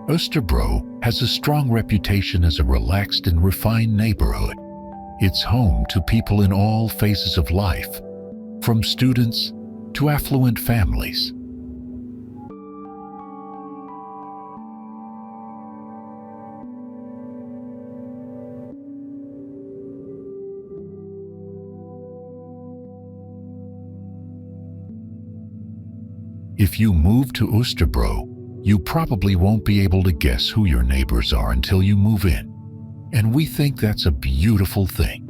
Osterbro has a strong reputation as a relaxed and refined neighborhood. It's home to people in all phases of life, from students to affluent families. If you move to Osterbro, you probably won't be able to guess who your neighbors are until you move in. And we think that's a beautiful thing.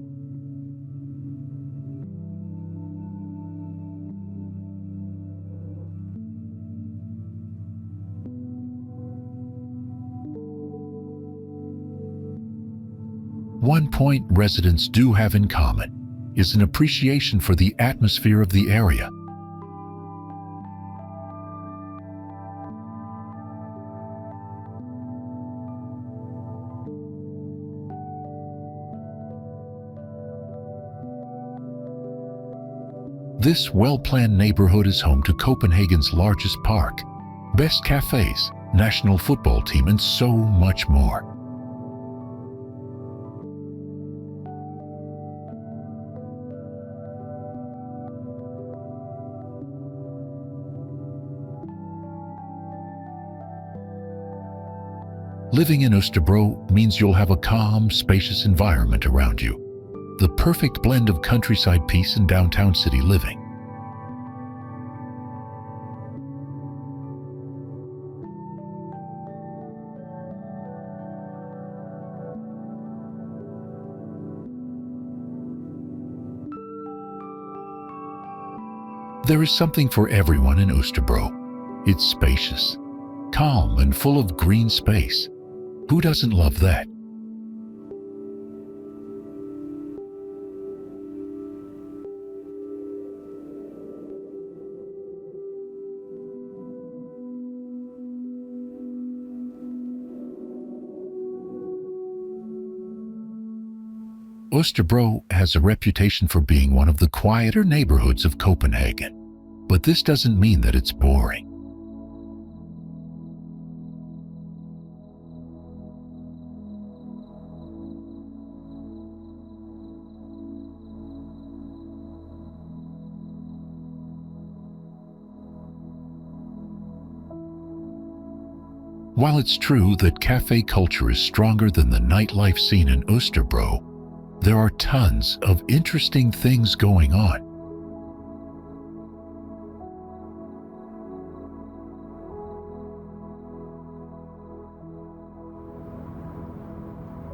One point residents do have in common is an appreciation for the atmosphere of the area. This well-planned neighborhood is home to Copenhagen's largest park, best cafes, national football team, and so much more. Living in Osterbro means you'll have a calm, spacious environment around you. The perfect blend of countryside peace and downtown city living. There is something for everyone in Osterbro. It's spacious, calm, and full of green space. Who doesn't love that? Osterbro has a reputation for being one of the quieter neighborhoods of Copenhagen, but this doesn't mean that it's boring. While it's true that cafe culture is stronger than the nightlife scene in Osterbro, there are tons of interesting things going on.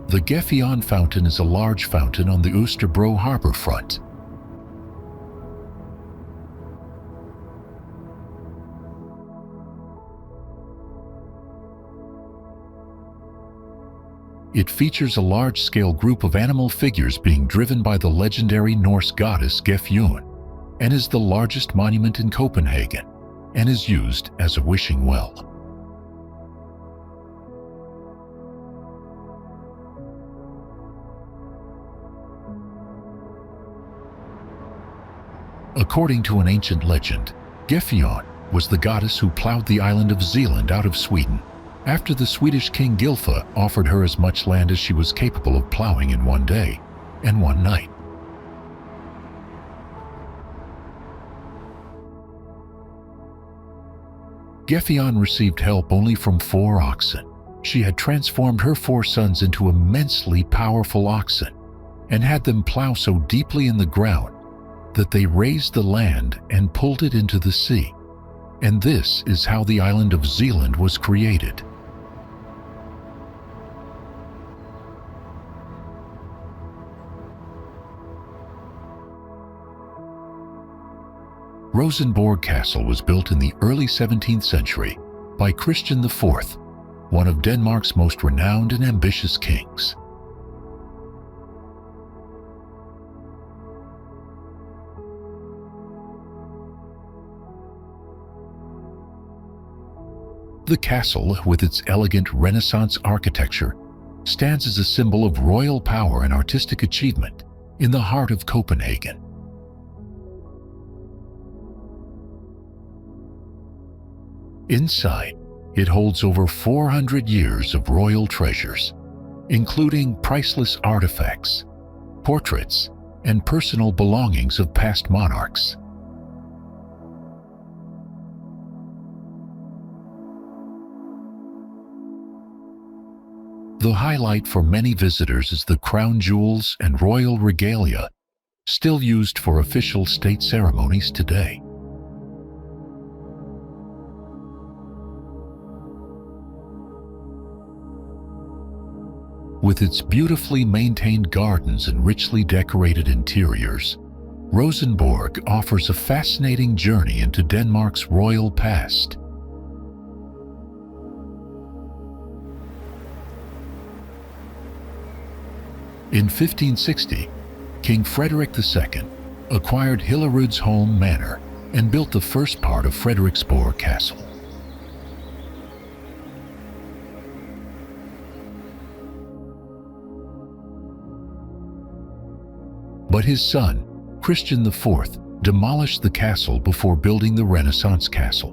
The Gefion Fountain is a large fountain on the Osterbro harbor front. It features a large-scale group of animal figures being driven by the legendary Norse goddess Gefion, and is the largest monument in Copenhagen, and is used as a wishing well. According to an ancient legend, Gefion was the goddess who plowed the island of Zealand out of Sweden after the Swedish king Gylfa offered her as much land as she was capable of plowing in one day and one night. Gefion received help only from 4 oxen. She had transformed her 4 sons into immensely powerful oxen and had them plow so deeply in the ground that they raised the land and pulled it into the sea. And this is how the island of Zealand was created. Rosenborg Castle was built in the early 17th century by Christian IV, one of Denmark's most renowned and ambitious kings. The castle, with its elegant Renaissance architecture, stands as a symbol of royal power and artistic achievement in the heart of Copenhagen. Inside, it holds over 400 years of royal treasures, including priceless artifacts, portraits, and personal belongings of past monarchs. The highlight for many visitors is the crown jewels and royal regalia, still used for official state ceremonies today. With its beautifully maintained gardens and richly decorated interiors, Rosenborg offers a fascinating journey into Denmark's royal past. In 1560, King Frederik II acquired Hillerødsholm Manor and built the first part of Frederiksborg Castle. But his son, Christian IV, demolished the castle before building the Renaissance castle.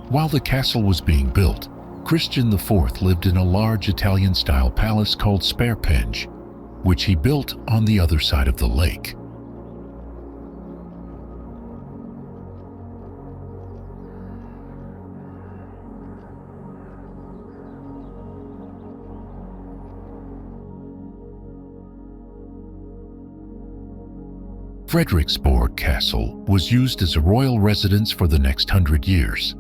While the castle was being built, Christian IV lived in a large Italian-style palace called Sperpenge, which he built on the other side of the lake. Frederiksborg Castle was used as a royal residence for the next 100 years.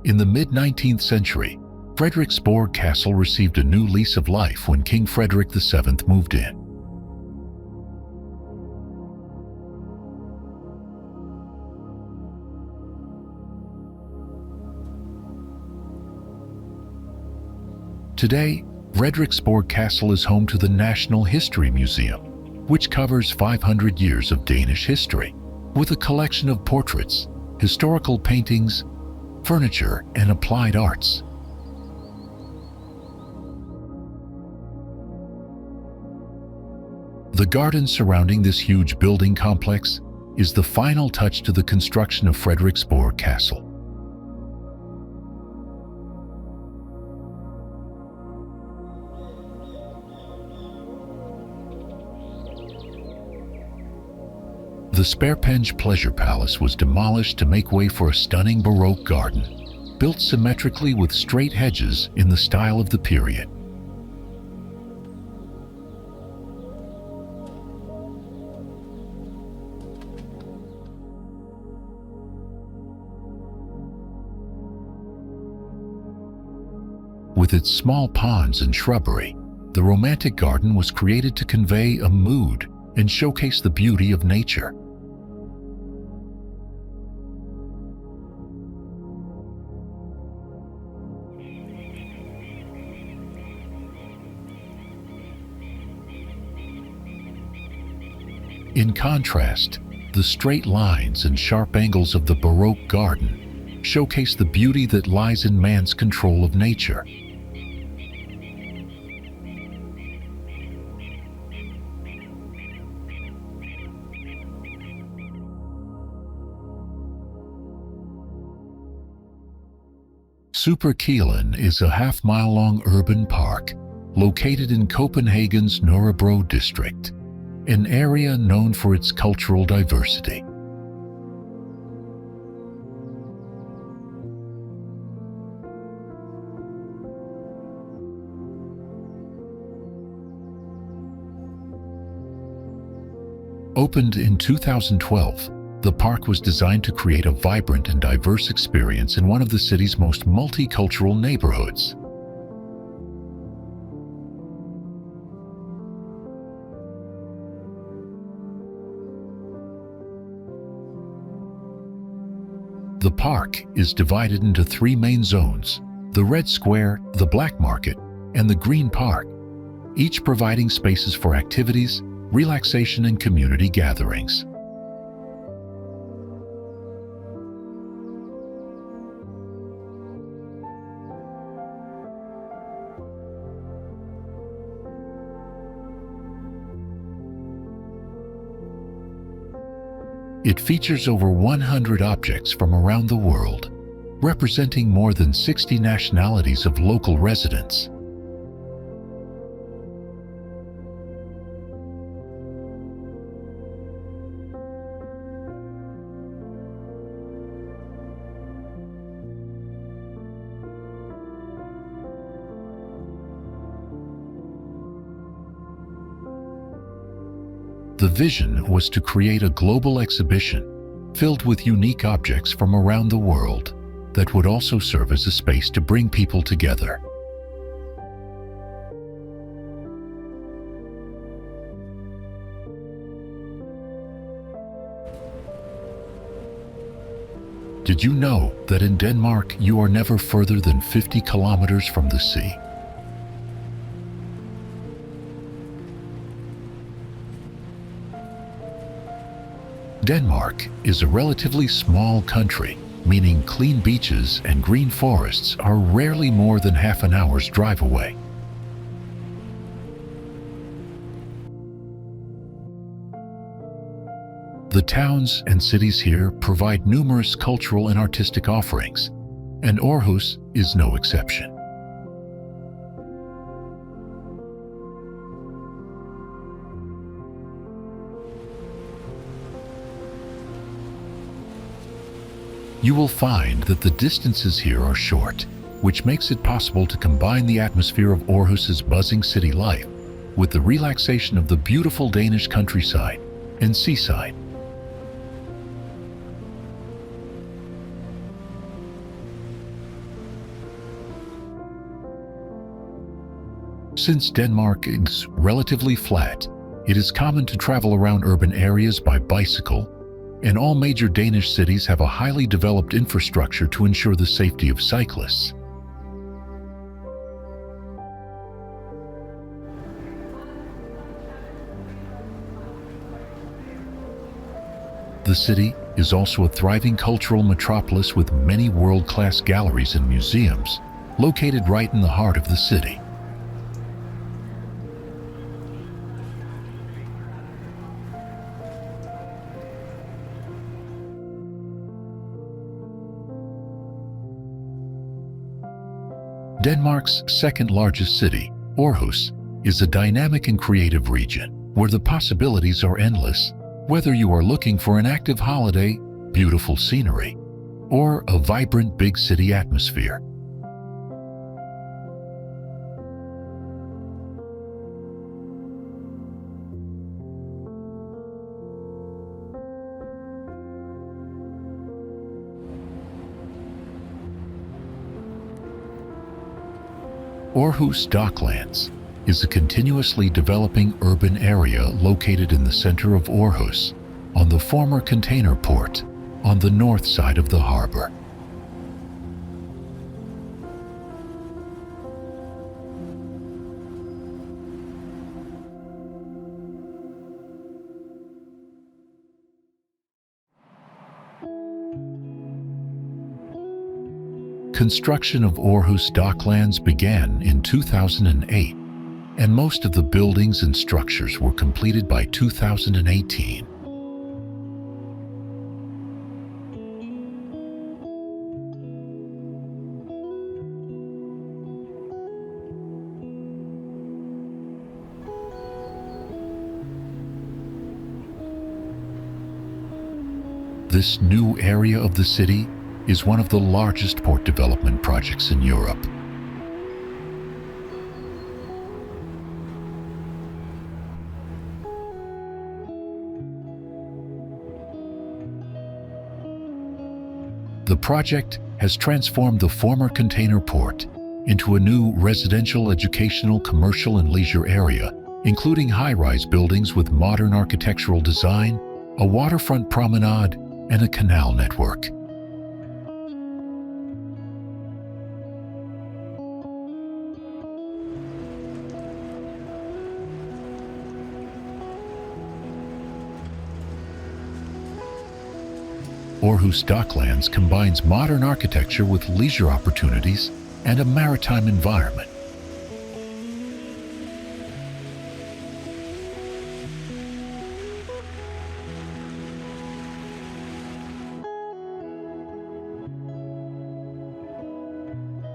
In the mid-19th century, Frederiksborg Castle received a new lease of life when King Frederik VII moved in. Today, Frederiksborg Castle is home to the National History Museum, which covers 500 years of Danish history, with a collection of portraits, historical paintings, furniture, and applied arts. The garden surrounding this huge building complex is the final touch to the construction of Frederiksborg Castle. The Sperpenge Pleasure Palace was demolished to make way for a stunning Baroque garden, built symmetrically with straight hedges in the style of the period. With its small ponds and shrubbery, the romantic garden was created to convey a mood and showcase the beauty of nature. In contrast, the straight lines and sharp angles of the Baroque garden showcase the beauty that lies in man's control of nature. Superkilen is a half-mile-long urban park located in Copenhagen's Nørrebro district, an area known for its cultural diversity. Opened in 2012, the park was designed to create a vibrant and diverse experience in one of the city's most multicultural neighborhoods. The park is divided into three main zones: the Red Square, the Black Market, and the Green Park, each providing spaces for activities, relaxation, and community gatherings. It features over 100 objects from around the world, representing more than 60 nationalities of local residents. The vision was to create a global exhibition filled with unique objects from around the world that would also serve as a space to bring people together. Did you know that in Denmark you are never further than 50 kilometers from the sea? Denmark is a relatively small country, meaning clean beaches and green forests are rarely more than half an hour's drive away. The towns and cities here provide numerous cultural and artistic offerings, and Aarhus is no exception. You will find that the distances here are short, which makes it possible to combine the atmosphere of Aarhus's buzzing city life with the relaxation of the beautiful Danish countryside and seaside. Since Denmark is relatively flat, it is common to travel around urban areas by bicycle, and all major Danish cities have a highly developed infrastructure to ensure the safety of cyclists. The city is also a thriving cultural metropolis with many world-class galleries and museums located right in the heart of the city. Denmark's second largest city, Aarhus, is a dynamic and creative region where the possibilities are endless Whether you are looking for an active holiday, beautiful scenery, or a vibrant big city atmosphere, Aarhus Docklands is a continuously developing urban area located in the center of Aarhus, on the former container port, on the north side of the harbor. Construction of Aarhus Docklands began in 2008, and most of the buildings and structures were completed by 2018. This new area of the city is one of the largest port development projects in Europe. The project has transformed the former container port into a new residential, educational, commercial, and leisure area, including high-rise buildings with modern architectural design, a waterfront promenade, and a canal network. Aarhus Docklands combines modern architecture with leisure opportunities and a maritime environment.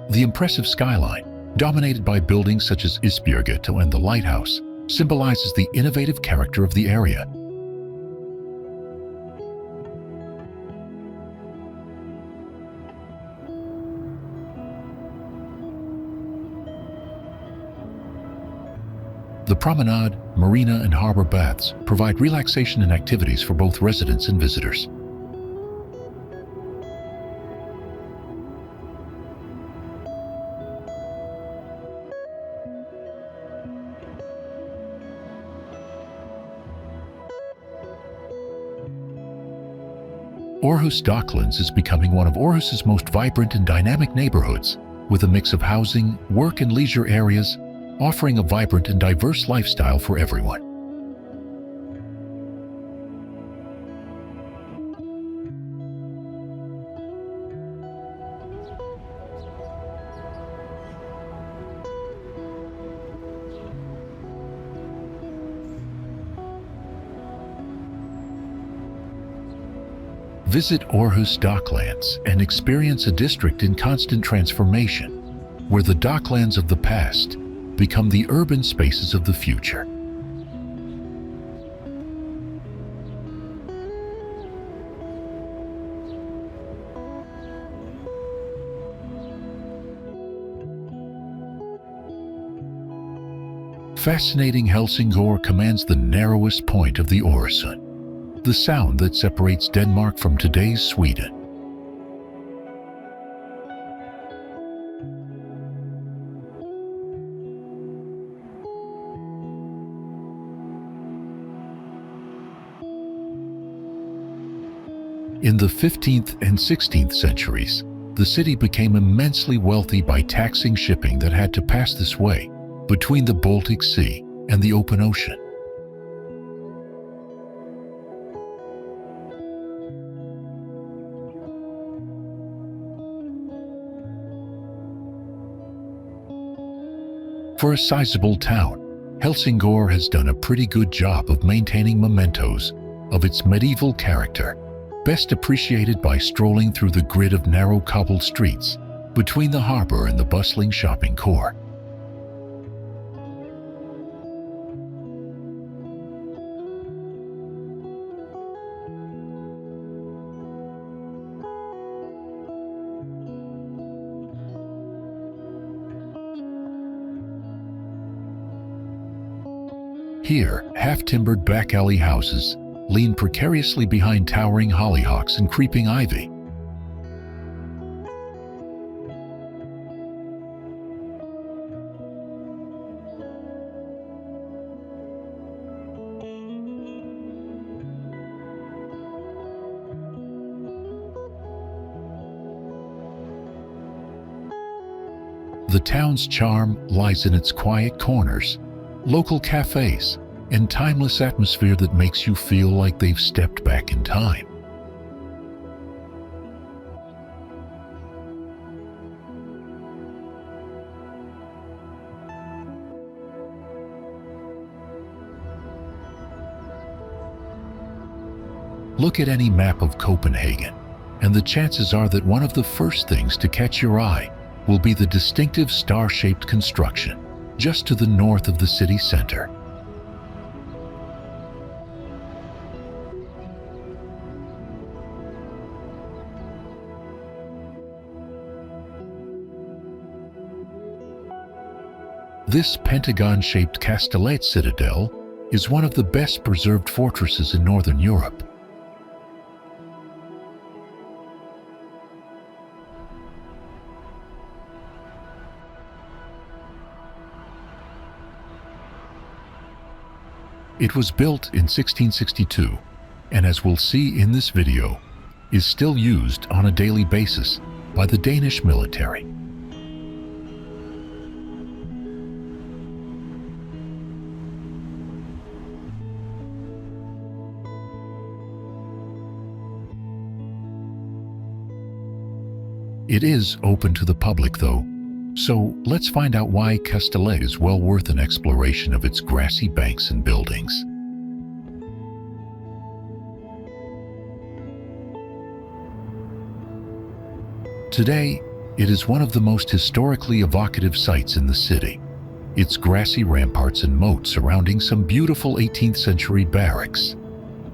The impressive skyline, dominated by buildings such as Esbjerg and the lighthouse, symbolizes the innovative character of the area. The promenade, marina, and harbor baths provide relaxation and activities for both residents and visitors. Aarhus Docklands is becoming one of Aarhus's most vibrant and dynamic neighborhoods, with a mix of housing, work, and leisure areas, offering a vibrant and diverse lifestyle for everyone. Visit Aarhus Docklands and experience a district in constant transformation, where the docklands of the past become the urban spaces of the future. Fascinating Helsingor commands the narrowest point of the Oresund, the sound that separates Denmark from today's Sweden. In the 15th and 16th centuries, the city became immensely wealthy by taxing shipping that had to pass this way between the Baltic Sea and the open ocean. For a sizable town, Helsingor has done a pretty good job of maintaining mementos of its medieval character, best appreciated by strolling through the grid of narrow cobbled streets between the harbor and the bustling shopping core. Here, half-timbered back-alley houses lean precariously behind towering hollyhocks and creeping ivy. The town's charm lies in its quiet corners, local cafes, and timeless atmosphere that makes you feel like they've stepped back in time. Look at any map of Copenhagen, and the chances are that one of the first things to catch your eye will be the distinctive star-shaped construction just to the north of the city center. This pentagon-shaped castellate citadel is one of the best preserved fortresses in northern Europe. It was built in 1662, and as we'll see in this video, is still used on a daily basis by the Danish military. It is open to the public though, so let's find out why Castellet is well worth an exploration of its grassy banks and buildings. Today, it is one of the most historically evocative sites in the city. Its grassy ramparts and moat surrounding some beautiful 18th century barracks,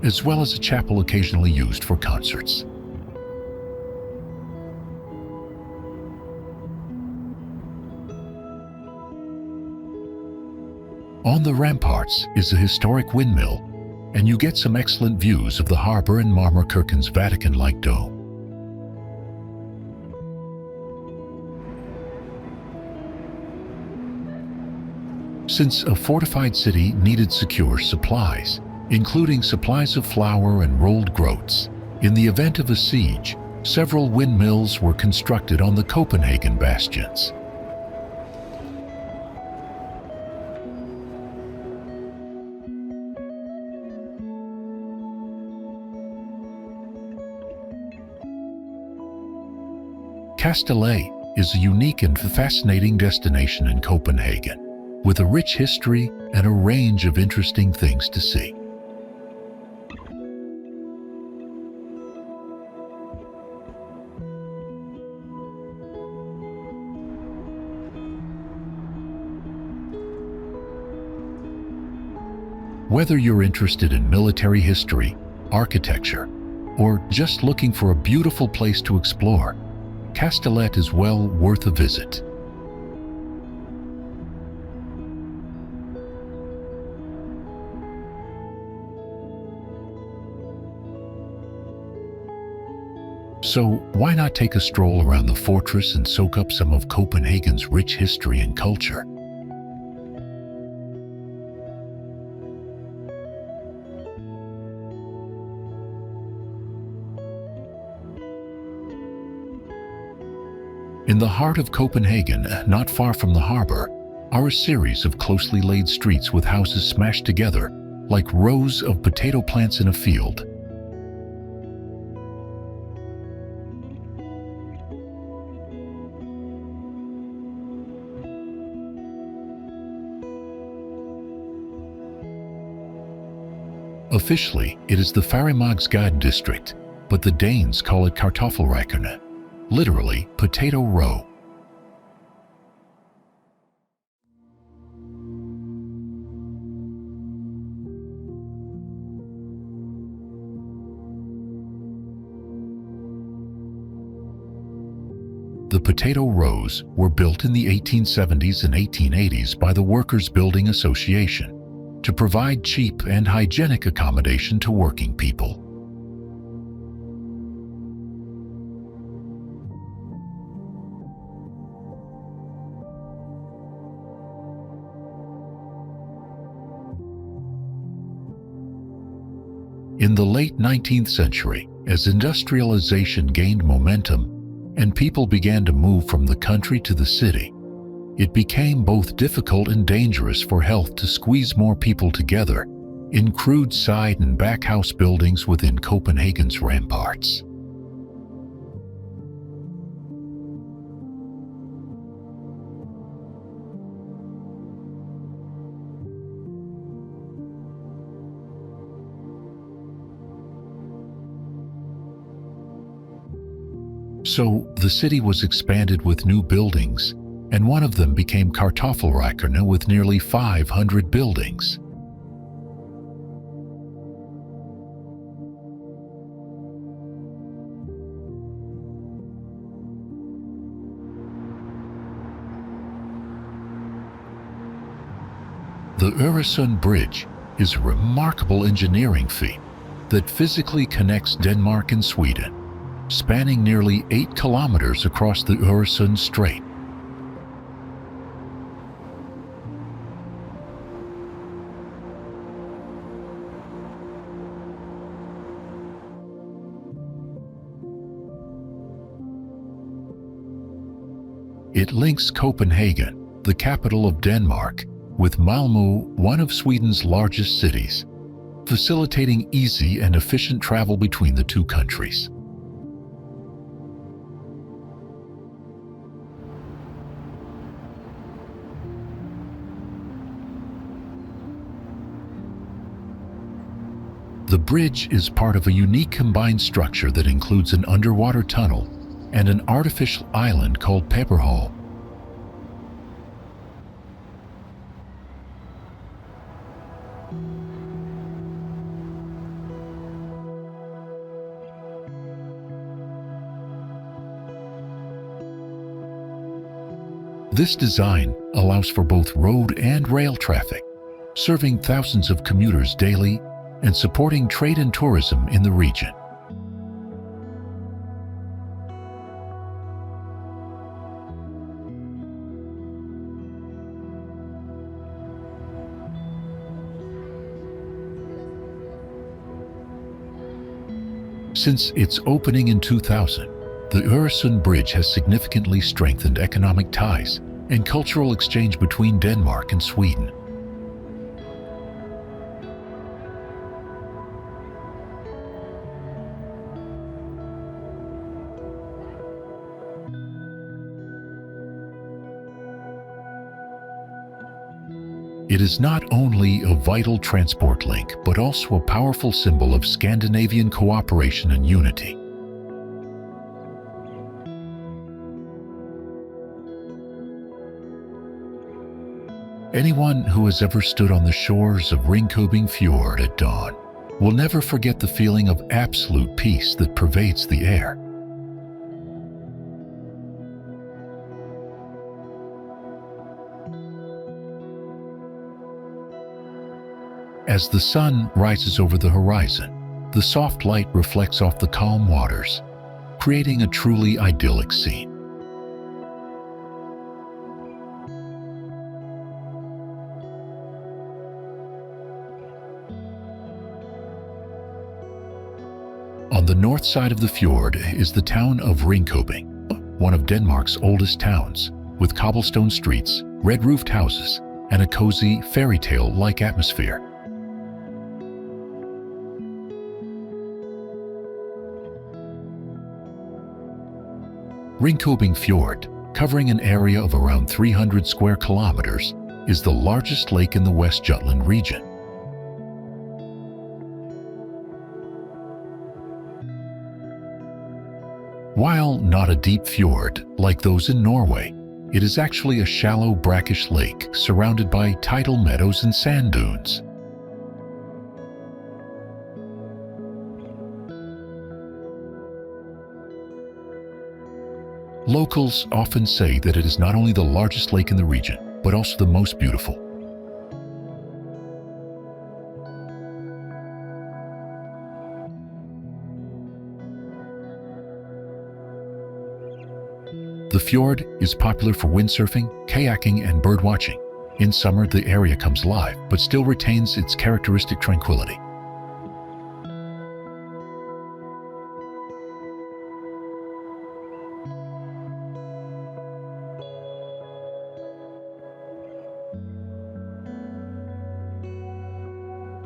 as well as a chapel occasionally used for concerts. On the ramparts is a historic windmill, and you get some excellent views of the harbor and Marmorkirken's Vatican-like dome. Since a fortified city needed secure supplies, including supplies of flour and rolled groats, in the event of a siege, several windmills were constructed on the Copenhagen bastions. Castellet is a unique and fascinating destination in Copenhagen, with a rich history and a range of interesting things to see. Whether you're interested in military history, architecture, or just looking for a beautiful place to explore, Castellet is well worth a visit. So why not take a stroll around the fortress and soak up some of Copenhagen's rich history and culture? In the heart of Copenhagen, not far from the harbor, are a series of closely laid streets with houses smashed together like rows of potato plants in a field. Officially, it is the Farimagsgade district, but the Danes call it Kartoffelrækkerne, literally potato row. The potato rows were built in the 1870s and 1880s by the Workers' Building Association, to provide cheap and hygienic accommodation to working people. In the late 19th century, as industrialization gained momentum and people began to move from the country to the city, it became both difficult and dangerous for health to squeeze more people together in crude side and back house buildings within Copenhagen's ramparts. So the city was expanded with new buildings, and one of them became Kartoffelrækkerne with nearly 500 buildings. The Oresund Bridge is a remarkable engineering feat that physically connects Denmark and Sweden, spanning nearly 8 kilometers across the Øresund Strait. It links Copenhagen, the capital of Denmark, with Malmö, one of Sweden's largest cities, facilitating easy and efficient travel between the two countries. The bridge is part of a unique combined structure that includes an underwater tunnel and an artificial island called Pepperhall. This design allows for both road and rail traffic, serving thousands of commuters daily and supporting trade and tourism in the region. Since its opening in 2000, the Øresund Bridge has significantly strengthened economic ties and cultural exchange between Denmark and Sweden. It is not only a vital transport link, but also a powerful symbol of Scandinavian cooperation and unity. Anyone who has ever stood on the shores of Ringkobing Fjord at dawn will never forget the feeling of absolute peace that pervades the air. As the sun rises over the horizon, the soft light reflects off the calm waters, creating a truly idyllic scene. On the north side of the fjord is the town of Ringkobing, one of Denmark's oldest towns, with cobblestone streets, red-roofed houses, and a cozy, fairy tale-like atmosphere. Ringkobing Fjord, covering an area of around 300 square kilometers, is the largest lake in the West Jutland region. While not a deep fjord like those in Norway, it is actually a shallow, brackish lake surrounded by tidal meadows and sand dunes. Locals often say that it is not only the largest lake in the region, but also the most beautiful. fjord is popular for windsurfing, kayaking, and birdwatching. In summer, the area comes alive, but still retains its characteristic tranquility.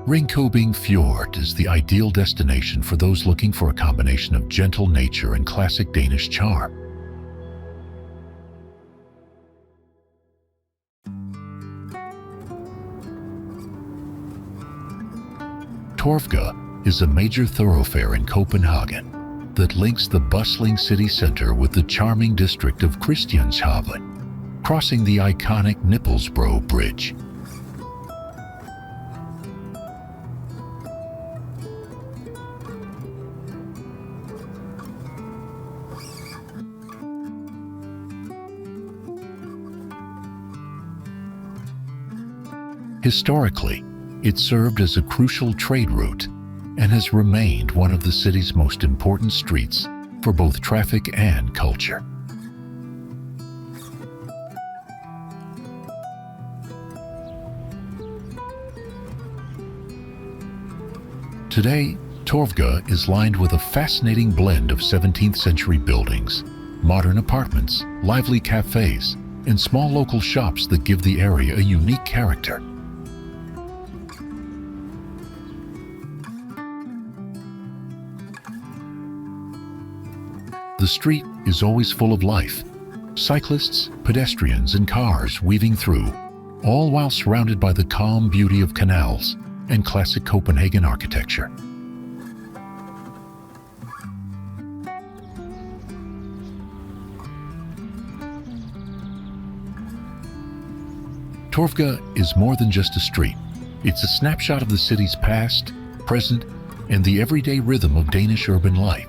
Ringkobing Fjord is the ideal destination for those looking for a combination of gentle nature and classic Danish charm. Torvga is a major thoroughfare in Copenhagen that links the bustling city center with the charming district of Christiansborg, crossing the iconic Nippelsbro Bridge. Historically, it served as a crucial trade route and has remained one of the city's most important streets for both traffic and culture. Today, Torvga is lined with a fascinating blend of 17th century buildings, modern apartments, lively cafes, and small local shops that give the area a unique character. The street is always full of life. Cyclists, pedestrians, and cars weaving through, all while surrounded by the calm beauty of canals and classic Copenhagen architecture. Torvga is more than just a street. It's a snapshot of the city's past, present, and the everyday rhythm of Danish urban life.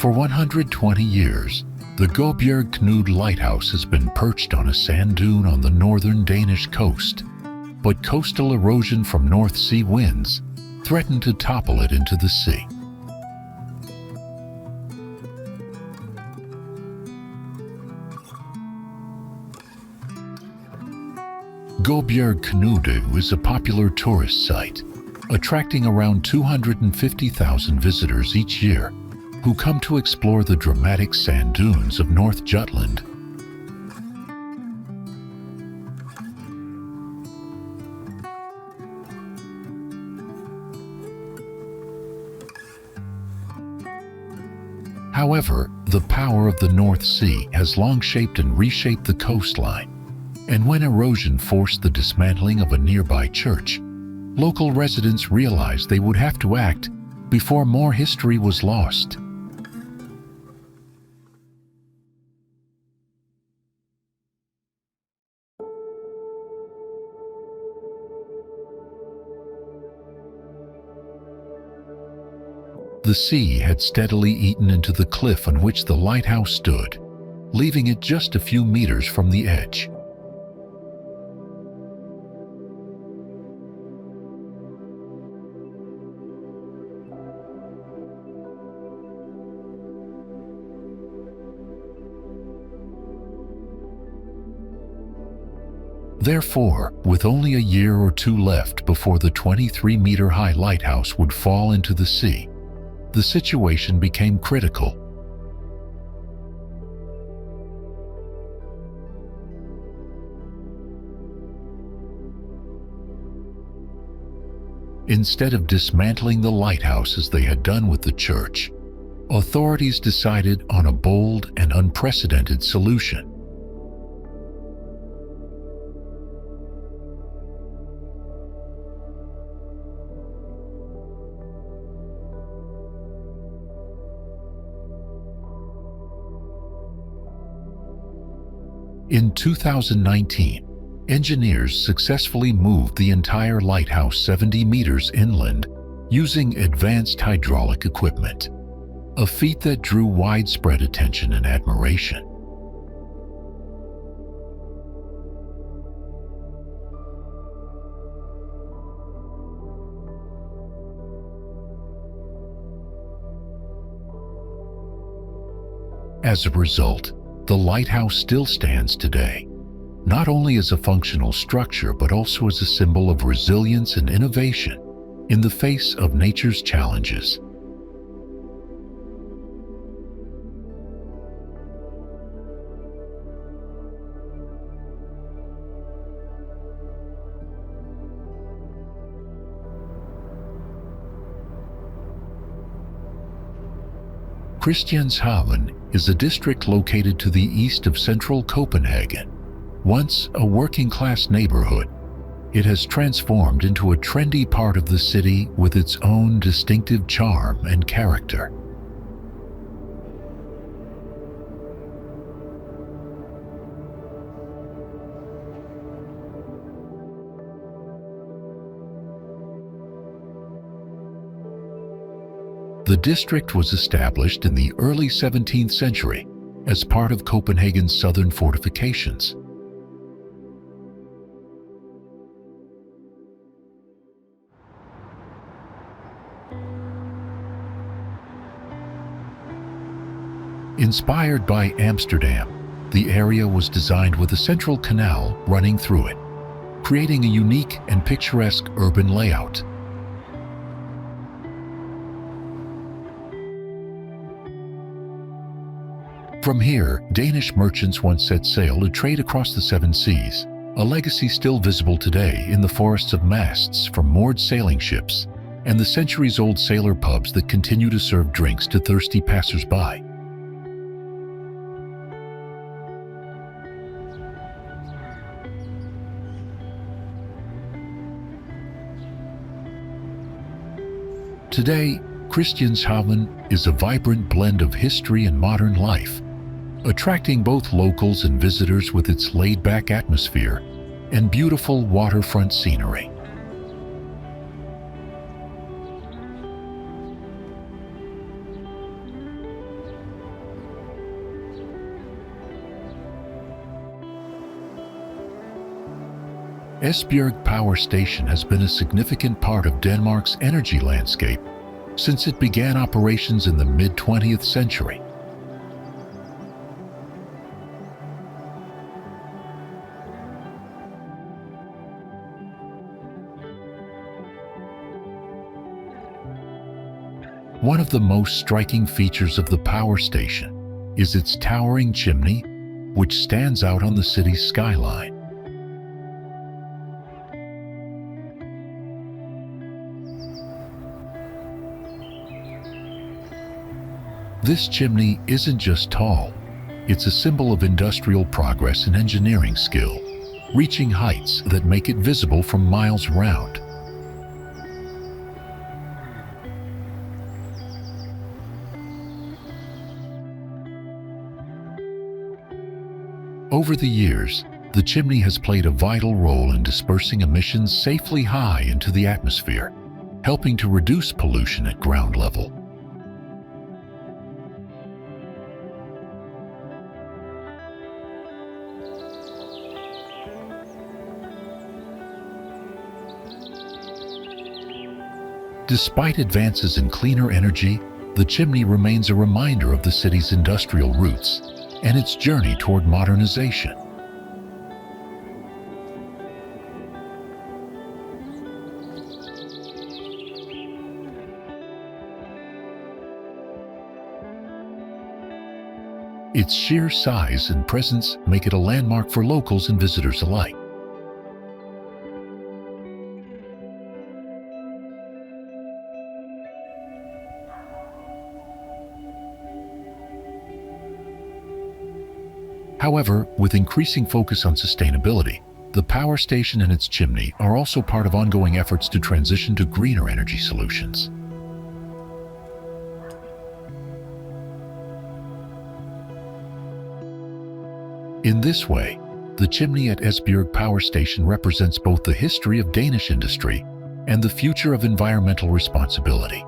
For 120 years, the Gjógv Knud lighthouse has been perched on a sand dune on the northern Danish coast, but coastal erosion from North Sea winds threatened to topple it into the sea. Gjógv Knud is a popular tourist site, attracting around 250,000 visitors each year who come to explore the dramatic sand dunes of North Jutland. However, the power of the North Sea has long shaped and reshaped the coastline, and when erosion forced the dismantling of a nearby church, local residents realized they would have to act before more history was lost. The sea had steadily eaten into the cliff on which the lighthouse stood, leaving it just a few meters from the edge. Therefore, with only a year or two left before the 23-meter-high lighthouse would fall into the sea, the situation became critical. Instead of dismantling the lighthouse as they had done with the church, authorities decided on a bold and unprecedented solution. In 2019, engineers successfully moved the entire lighthouse 70 meters inland using advanced hydraulic equipment, a feat that drew widespread attention and admiration. As a result, the lighthouse still stands today, not only as a functional structure but also as a symbol of resilience and innovation in the face of nature's challenges. Christianshavn is a district located to the east of central Copenhagen. Once a working-class neighborhood, it has transformed into a trendy part of the city with its own distinctive charm and character. The district was established in the early 17th century as part of Copenhagen's southern fortifications. Inspired by Amsterdam, the area was designed with a central canal running through it, creating a unique and picturesque urban layout. From here, Danish merchants once set sail to trade across the seven seas, a legacy still visible today in the forests of masts from moored sailing ships and the centuries-old sailor pubs that continue to serve drinks to thirsty passers-by. Today, Christianshavn is a vibrant blend of history and modern life, attracting both locals and visitors with its laid-back atmosphere and beautiful waterfront scenery. Esbjerg Power Station has been a significant part of Denmark's energy landscape since it began operations in the mid-20th century. One of the most striking features of the power station is its towering chimney, which stands out on the city's skyline. This chimney isn't just tall, it's a symbol of industrial progress and engineering skill, reaching heights that make it visible from miles around. Over the years, the chimney has played a vital role in dispersing emissions safely high into the atmosphere, helping to reduce pollution at ground level. Despite advances in cleaner energy, the chimney remains a reminder of the city's industrial roots and its journey toward modernization. Its sheer size and presence make it a landmark for locals and visitors alike. However, with increasing focus on sustainability, the power station and its chimney are also part of ongoing efforts to transition to greener energy solutions. In this way, the chimney at Esbjerg Power Station represents both the history of Danish industry and the future of environmental responsibility.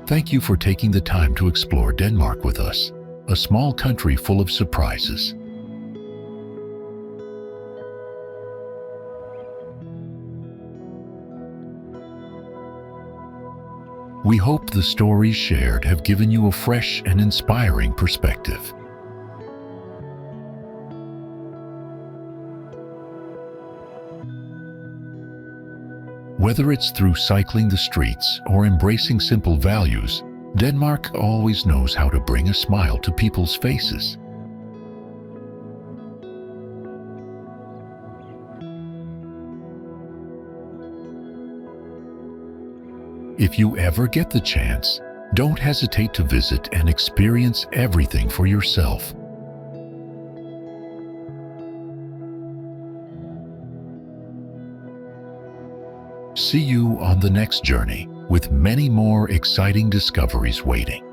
Thank you for taking the time to explore Denmark with us, a small country full of surprises. We hope the stories shared have given you a fresh and inspiring perspective. Whether it's through cycling the streets or embracing simple values, Denmark always knows how to bring a smile to people's faces. If you ever get the chance, don't hesitate to visit and experience everything for yourself. See you on the next journey with many more exciting discoveries waiting.